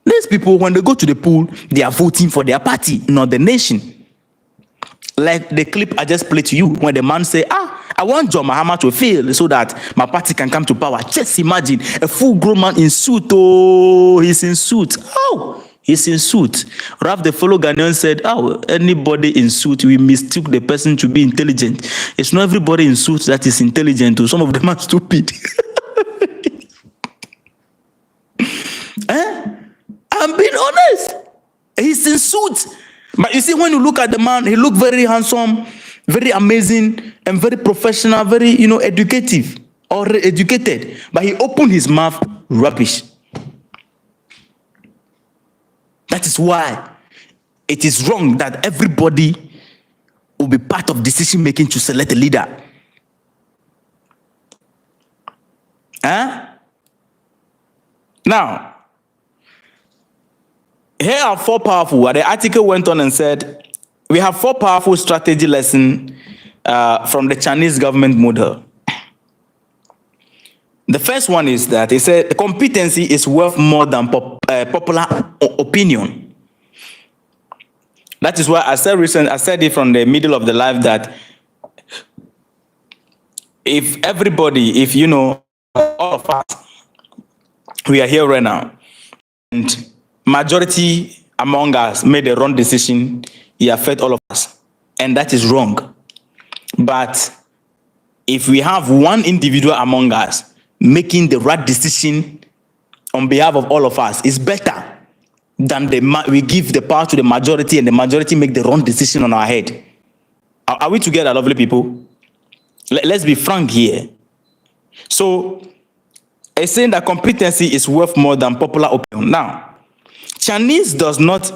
These people, when they go to the pool, they are voting for their party, not the nation. Like the clip I just played to you, when the man say, I want John Mahama to fail so that my party can come to power. Just imagine a full-grown man in suit. Oh, he's in suit. Oh, He's in suit. Ralph, the fellow Ghanaian, said, "Oh, anybody in suit, we mistook the person to be intelligent. It's not everybody in suit that is intelligent. Some of them are stupid." I'm being honest. He's in suit. But you see, when you look at the man, he looked very handsome, very amazing, and very professional, very, educative or educated. But he opened his mouth, rubbish. That is why it is wrong that everybody will be part of decision making to select a leader. Now, here are 4 powerful. The article went on and said, we have 4 powerful strategy lessons from the Chinese government model. The first one is that it said competency is worth more than popular opinion. That is why I said it from the middle of the life that if all of us, we are here right now, and majority among us made the wrong decision, it affects all of us, and that is wrong. But if we have one individual among us making the right decision on behalf of all of us, it's better than we give the power to the majority and the majority make the wrong decision on our head. Are we together, lovely people? Let's be frank here. So, it's saying that competency is worth more than popular opinion. Now, Chinese does not,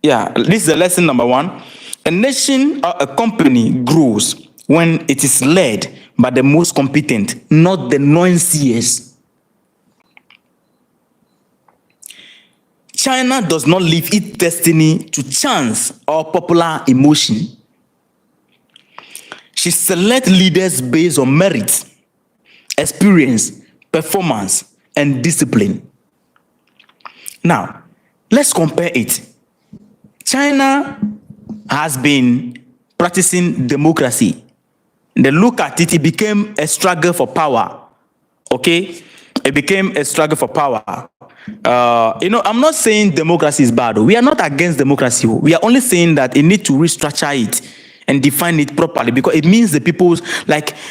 this is the lesson number 1. A nation or a company grows when it is led by the most competent, not the noisiest. China does not leave its destiny to chance or popular emotion. She selects leaders based on merit, experience, performance, and discipline. Now, let's compare it. China has been practicing democracy. They look at it, it became a struggle for power. Okay? It became a struggle for power. I'm not saying democracy is bad. We are not against democracy. We are only saying that it needs to restructure it and define it properly, because it means the people's,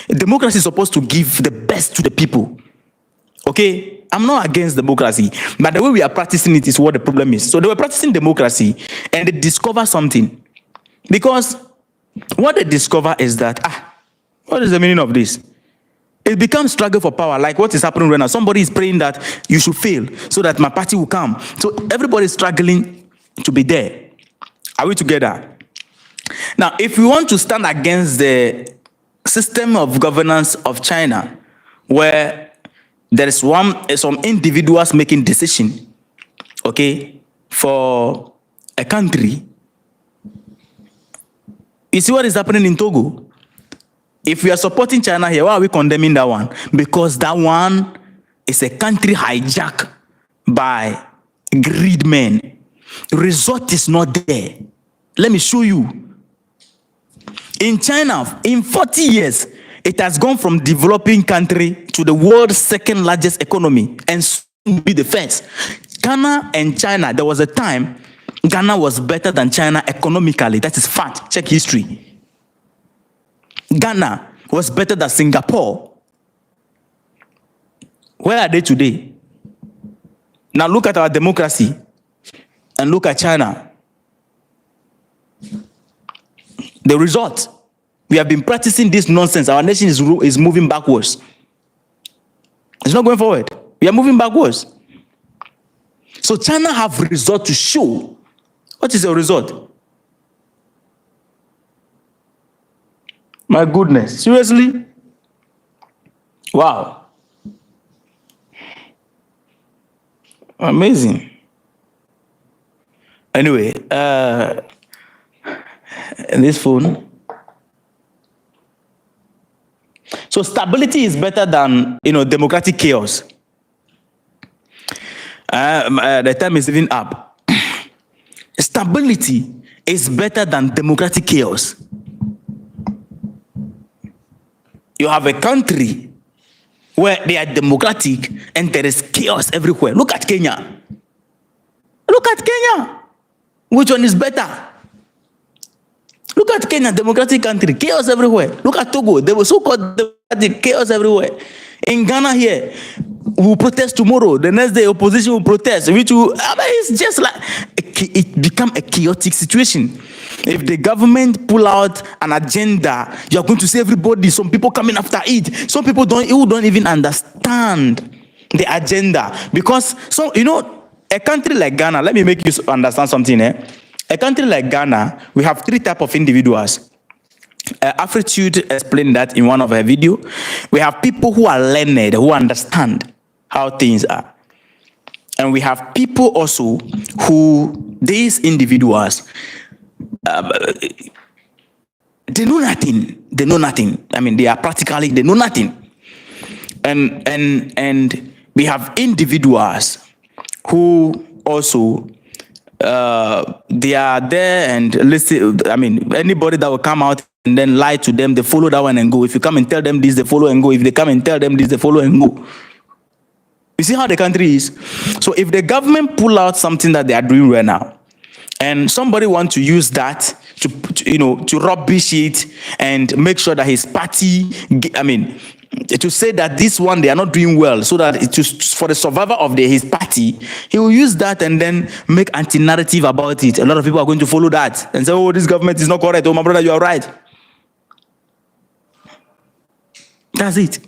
democracy is supposed to give the best to the people. Okay? I'm not against democracy, but the way we are practicing it is what the problem is. So they were practicing democracy and they discover something. Because what they discover is that, what is the meaning of this? It becomes struggle for power, like what is happening right now. Somebody is praying that you should fail so that my party will come. So everybody is struggling to be there. Are we together? Now, if we want to stand against the system of governance of China, where there is some individuals making decision, okay, for a country, you see what is happening in Togo? If we are supporting China here, why are we condemning that one? Because that one is a country hijacked by greed men. The result is not there. Let me show you. In China, in 40 years, it has gone from developing country to the world's second largest economy and soon will be the first. Ghana and China, there was a time Ghana was better than China economically. That is fact. Check history. Ghana was better than Singapore. Where are they today? Now look at our democracy and look at China. The result, we have been practicing this nonsense. Our nation is moving backwards. It's not going forward. We are moving backwards. So China have result to show. What is the result? My goodness, seriously? Wow. Amazing. Anyway, this phone. So stability is better than, democratic chaos. The time is even up. Stability is better than democratic chaos. You have a country where they are democratic and there is chaos everywhere. Look at Kenya. Look at Kenya. Which one is better? Look at Kenya, democratic country, chaos everywhere. Look at Togo, they were so-called democratic, chaos everywhere. In Ghana here, we will protest tomorrow. The next day, opposition will protest. It's just like it become a chaotic situation. If the government pull out an agenda, you are going to see everybody. Some people coming after it. Some people don't even understand the agenda because a country like Ghana. Let me make you understand something. A country like Ghana, we have three types of individuals. Afritude explained that in one of her videos. We have people who are learned, who understand how things are. And we have people also who, these individuals, they know nothing. They know nothing. I mean, they know nothing. And we have individuals who also they are there and listen. I mean, anybody that will come out and then lie to them, they follow that one and go. If you come and tell them this, they follow and go. If they come and tell them this, they follow and go. You see how the country is? So if the government pull out something that they are doing right now, and somebody wants to use that to rubbish it and make sure that his party, to say that this one they are not doing well, so that for the survival of his party, he will use that and then make anti-narrative about it. A lot of people are going to follow that and say, oh, this government is not correct. Oh, my brother, you are right. That's it.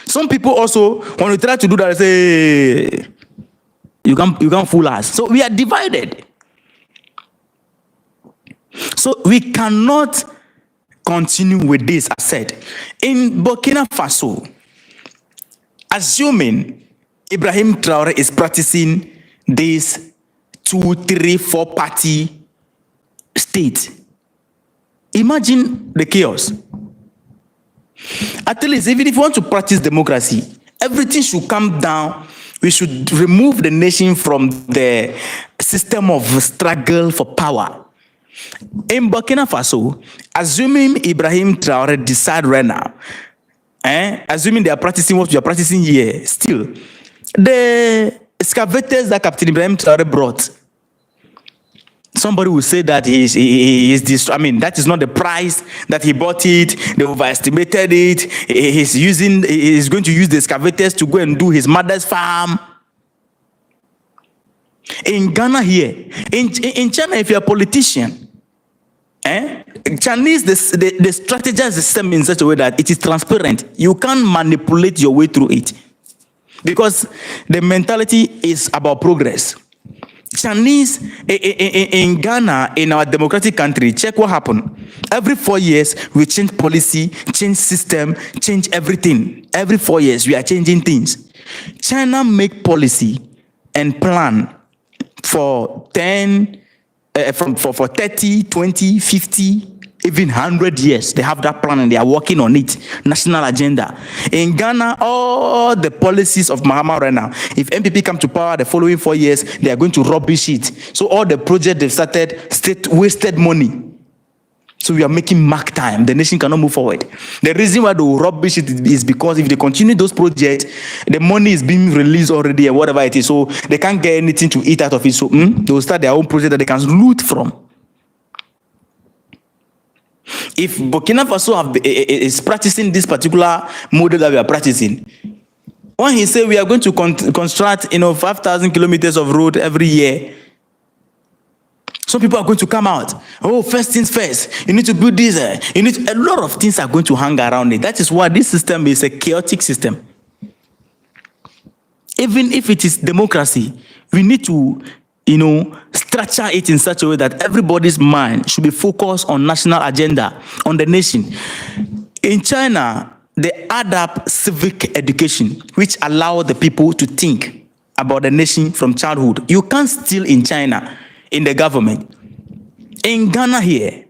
Some people also, when we try to do that, say, you can't fool us. So we are divided. So we cannot continue with this. I said, in Burkina Faso, assuming Ibrahim Traore is practicing this 2, 3, 4 party state, imagine the chaos. At least, even if you want to practice democracy, everything should come down. We should remove the nation from the system of struggle for power. In Burkina Faso, assuming Ibrahim Traore decide right now, assuming they are practicing what we are practicing here, still, the excavators that Captain Ibrahim Traore brought, somebody will say that he is this. I mean, that is not the price that he bought it. They overestimated it. He's going to use the excavators to go and do his mother's farm. In Ghana here, in China, if you're a politician, Chinese, they strategize the system in such a way that it is transparent. You can't manipulate your way through it because the mentality is about progress. Chinese in Ghana, in our democratic country, check what happened. Every 4 years, we change policy, change system, change everything. Every 4 years, we are changing things. China make policy and plan for 10, for 30, 20, 50, even 100 years. They have that plan and they are working on it. National agenda. In Ghana, all the policies of Mahama right now, if MPP come to power the following 4 years, they are going to rubbish it. So all the projects they've started, wasted money. So we are making mark time. The nation cannot move forward. The reason why they will rubbish it is because if they continue those projects, the money is being released already and whatever it is. So they can't get anything to eat out of it. So they will start their own project that they can loot from. If Burkina Faso is practicing this particular model that we are practicing, when he said we are going to construct 5,000 kilometers of road every year, some people are going to come out. Oh, first things first. You need to build this. A lot of things are going to hang around it. That is why this system is a chaotic system. Even if it is democracy, we need to, structure it in such a way that everybody's mind should be focused on national agenda, on the nation. In China, they add up civic education, which allow the people to think about the nation from childhood. You can't steal in China. In the government. In Ghana here,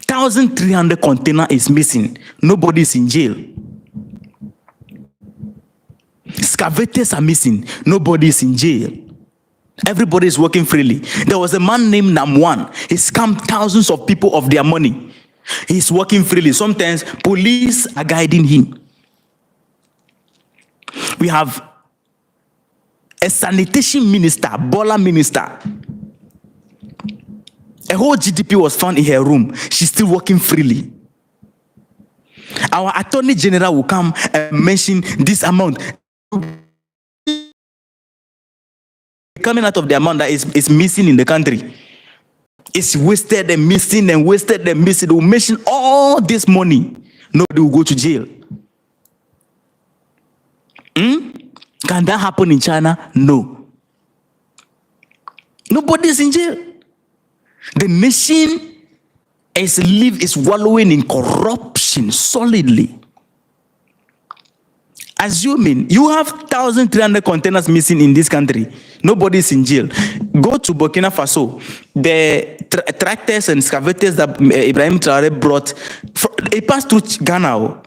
1,300 container is missing. Nobody is in jail. Excavators are missing. Nobody is in jail. Everybody is working freely. There was a man named Nam1. He scammed thousands of people of their money. He's working freely. Sometimes police are guiding him. We have a sanitation minister, Bola minister. A whole GDP was found in her room. She's still working freely. Our attorney general will come and mention this amount coming out of the amount that is missing in the country. It's wasted and missing and wasted and missing. They will mention all this money. Nobody will go to jail. Can that happen in China? No. Nobody is in jail. The nation is wallowing in corruption solidly. Assuming you have 1,300 containers missing in this country, nobody is in jail. Go to Burkina Faso. The tractors and excavators that Ibrahim Traore brought, it passed through Ghana.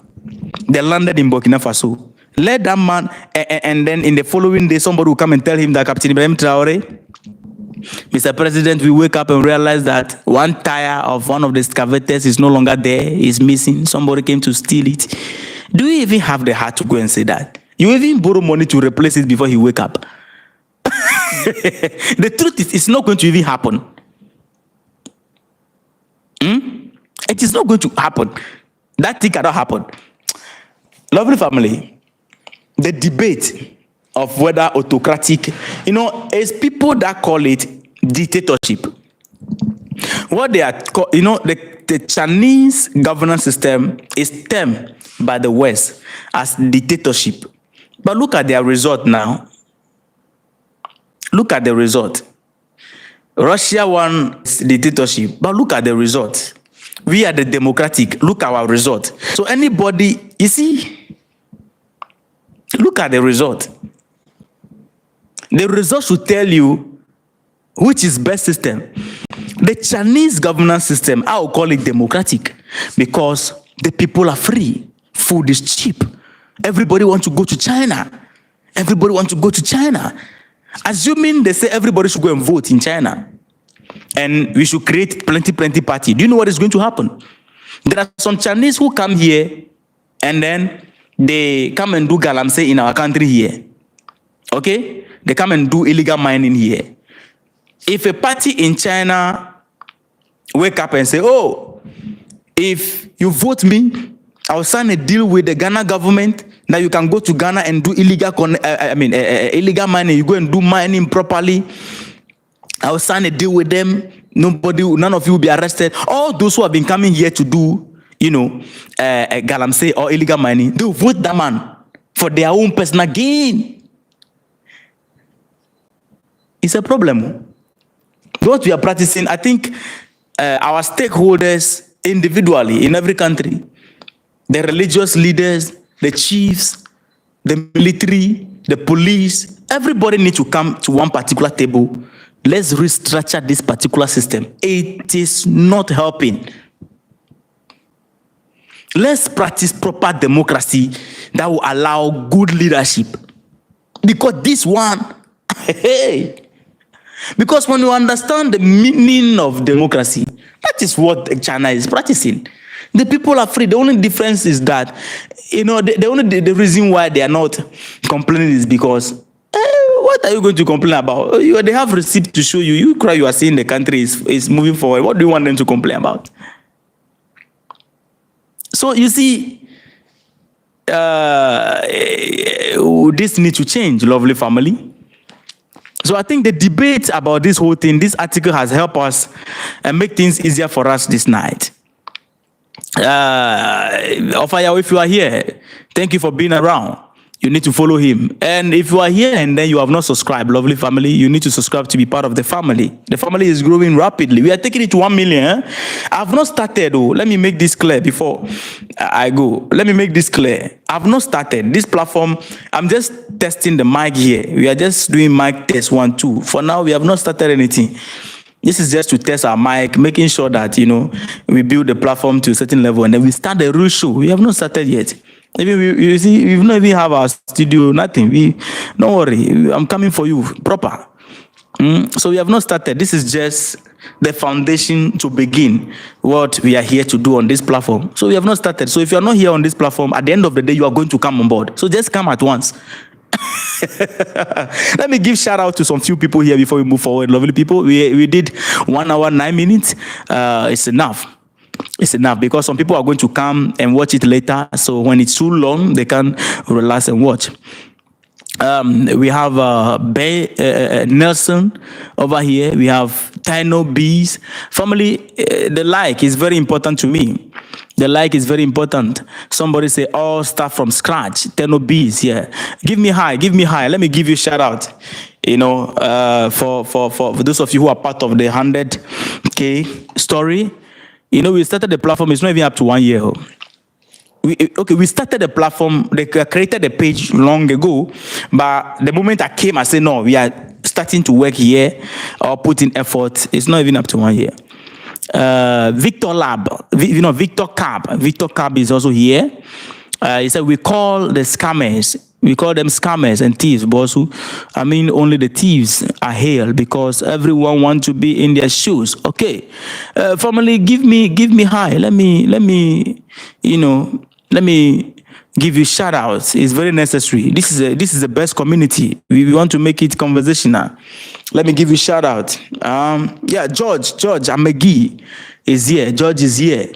They landed in Burkina Faso. Let that man, and then in the following day, somebody will come and tell him that Captain Ibrahim Traore, Mr. President, we wake up and realize that one tire of one of the excavators is no longer there, is missing. Somebody came to steal it. Do you even have the heart to go and say that? You even borrow money to replace it before he wake up. The truth is, it's not going to even happen. It is not going to happen. That thing cannot happen. Lovely family, the debate of whether autocratic, is people that call it dictatorship. What they are, the Chinese governance system is termed by the West as dictatorship. But look at their result now. Look at the result. Russia won dictatorship, but look at the result. We are the democratic. Look at our result. So anybody, you see, look at the result. The result should tell you which is best system. The Chinese governance system, I will call it democratic because the people are free. Food is cheap. Everybody wants to go to China. Everybody wants to go to China. Assuming they say everybody should go and vote in China and we should create plenty party. Do you know what is going to happen? There are some Chinese who come here and then they come and do galamsey in our country here. Okay? They come and do illegal mining here. If a party in China wake up and say, oh, if you vote me, I'll sign a deal with the Ghana government. Now you can go to Ghana and do illegal mining. You go and do mining properly. I'll sign a deal with them. None of you will be arrested. All those who have been coming here to do, galamsey or illegal mining, they'll vote that man for their own personal gain. It's a problem. What we are practicing, I think our stakeholders individually in every country, the religious leaders, the chiefs, the military, the police, everybody needs to come to one particular table. Let's restructure this particular system. It is not helping. Let's practice proper democracy that will allow good leadership. Because this one, hey, because when you understand the meaning of democracy, that is what China is practicing. The people are free. The only difference is that, the reason why they are not complaining is because, what are you going to complain about? They have receipts to show you. You cry, you are saying the country is moving forward. What do you want them to complain about? So you see, this needs to change, lovely family. So I think the debate about this whole thing, this article has helped us and make things easier for us this night. Ofaya, if you are here, thank you for being around. You need to follow him. And if you are here and then you have not subscribed, lovely family, you need to subscribe to be part of the family. The family is growing rapidly. We are taking it to 1 million. I have not started, though. Let me make this clear before I go. Let me make this clear. I have not started. This platform, I'm just testing the mic here. We are just doing mic test 1, 2. For now, we have not started anything. This is just to test our mic, making sure that, we build the platform to a certain level and then we start the real show. We have not started yet. Even you see, we've not even have our studio, nothing. Don't worry, I'm coming for you, proper. So we have not started. This is just the foundation to begin what we are here to do on this platform. So we have not started. So if you are not here on this platform, at the end of the day, you are going to come on board. So just come at once. Let me give shout out to some few people here before we move forward. Lovely people, we did 1 hour 9 minutes. It's enough. It's enough because some people are going to come and watch it later. So when it's too long, they can relax and watch. We have Nelson over here. We have Tino Bees. Family, the like is very important to me. The like is very important. Somebody say, all start from scratch. Tino Bees, yeah. Give me high, give me high. Let me give you a shout out. You know, for those of you who are part of the 100K story. You know, we started the platform, it's not even up to 1 year. We started the platform, they created the page long ago, but the moment I came, I said, no, we are starting to work here or put in effort. It's not even up to 1 year. Victor Lab, Victor Cab is also here. He said, we call the scammers, we call them scammers and thieves, boss. I mean, only the thieves are hailed because everyone wants to be in their shoes. Okay, family, give me high. Let me, let me give you shout outs. It's very necessary. This is the best community. We want to make it conversational. Let me give you shout out. Yeah, George Amegi is here. George is here.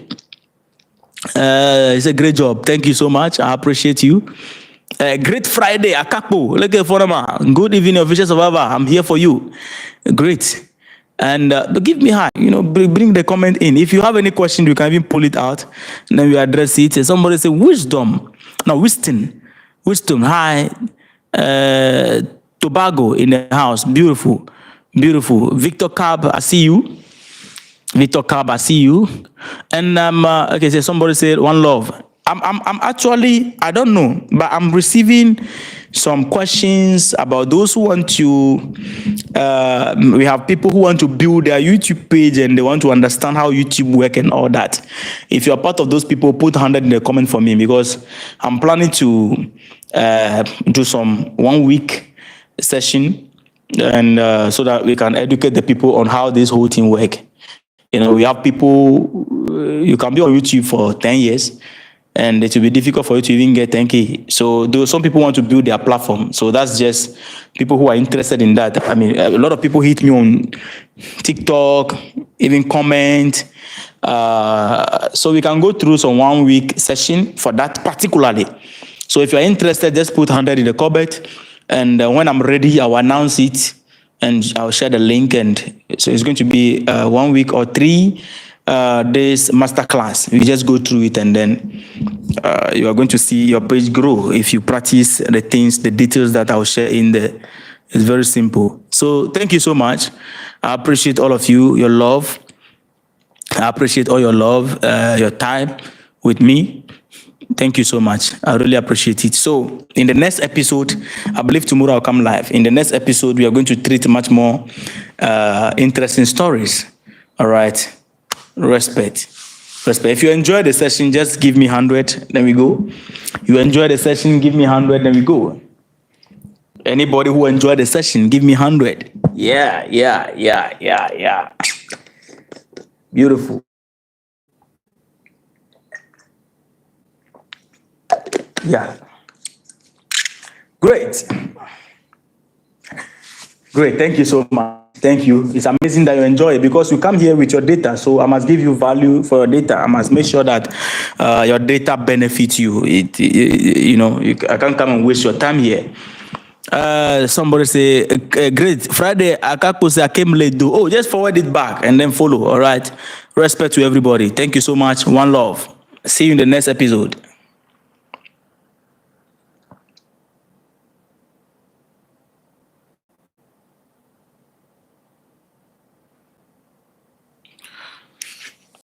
It's a great job. Thank you so much. I appreciate you. Great Friday, Akapo. Look at Forama. Good evening, official survivor. I'm here for you. Great. And give me high. Bring the comment in. If you have any question, you can even pull it out. And then we address it. Somebody say wisdom. No, wisdom. Wisdom. Hi. Tobago in the house. Beautiful. Beautiful. Victor Cab, I see you. Victor Cab, I see you. And okay, so somebody said one love. I'm actually, I don't know, but I'm receiving some questions about those who want to, we have people who want to build their YouTube page and they want to understand how YouTube work and all that. If you're part of those people, put 100 in the comment for me because I'm planning to do some 1 week session and so that we can educate the people on how this whole thing work. We have people, you can be on YouTube for 10 years, and it will be difficult for you to even get 10K. So some people want to build their platform. So that's just people who are interested in that. I mean, a lot of people hit me on TikTok, even comment. So we can go through some 1 week session for that particularly. So if you're interested, just put 100 in the comment. And when I'm ready, I'll announce it and I'll share the link. And so it's going to be 1 week or 3 days masterclass. We just go through it and then you are going to see your page grow if you practice the things, the details that I'll share in there. It's very simple. So thank you so much. I appreciate all of you, your love. I appreciate all your love, your time with me. Thank you so much. I really appreciate it. So in the next episode, I believe tomorrow I'll come live. In the next episode, we are going to treat much more interesting stories. All right. Respect. If you enjoy the session, just give me 100, then we go. You enjoy the session, give me 100, then we go. Anybody who enjoyed the session, give me 100. Yeah. Beautiful. Yeah. Great. Thank you so much. Thank you. It's amazing that you enjoy it because you come here with your data. So I must give you value for your data. I must make sure that your data benefits you. I can't come and waste your time here. Somebody say, great. Friday, Akapo say I came late. Just forward it back and then follow. All right. Respect to everybody. Thank you so much. One love. See you in the next episode.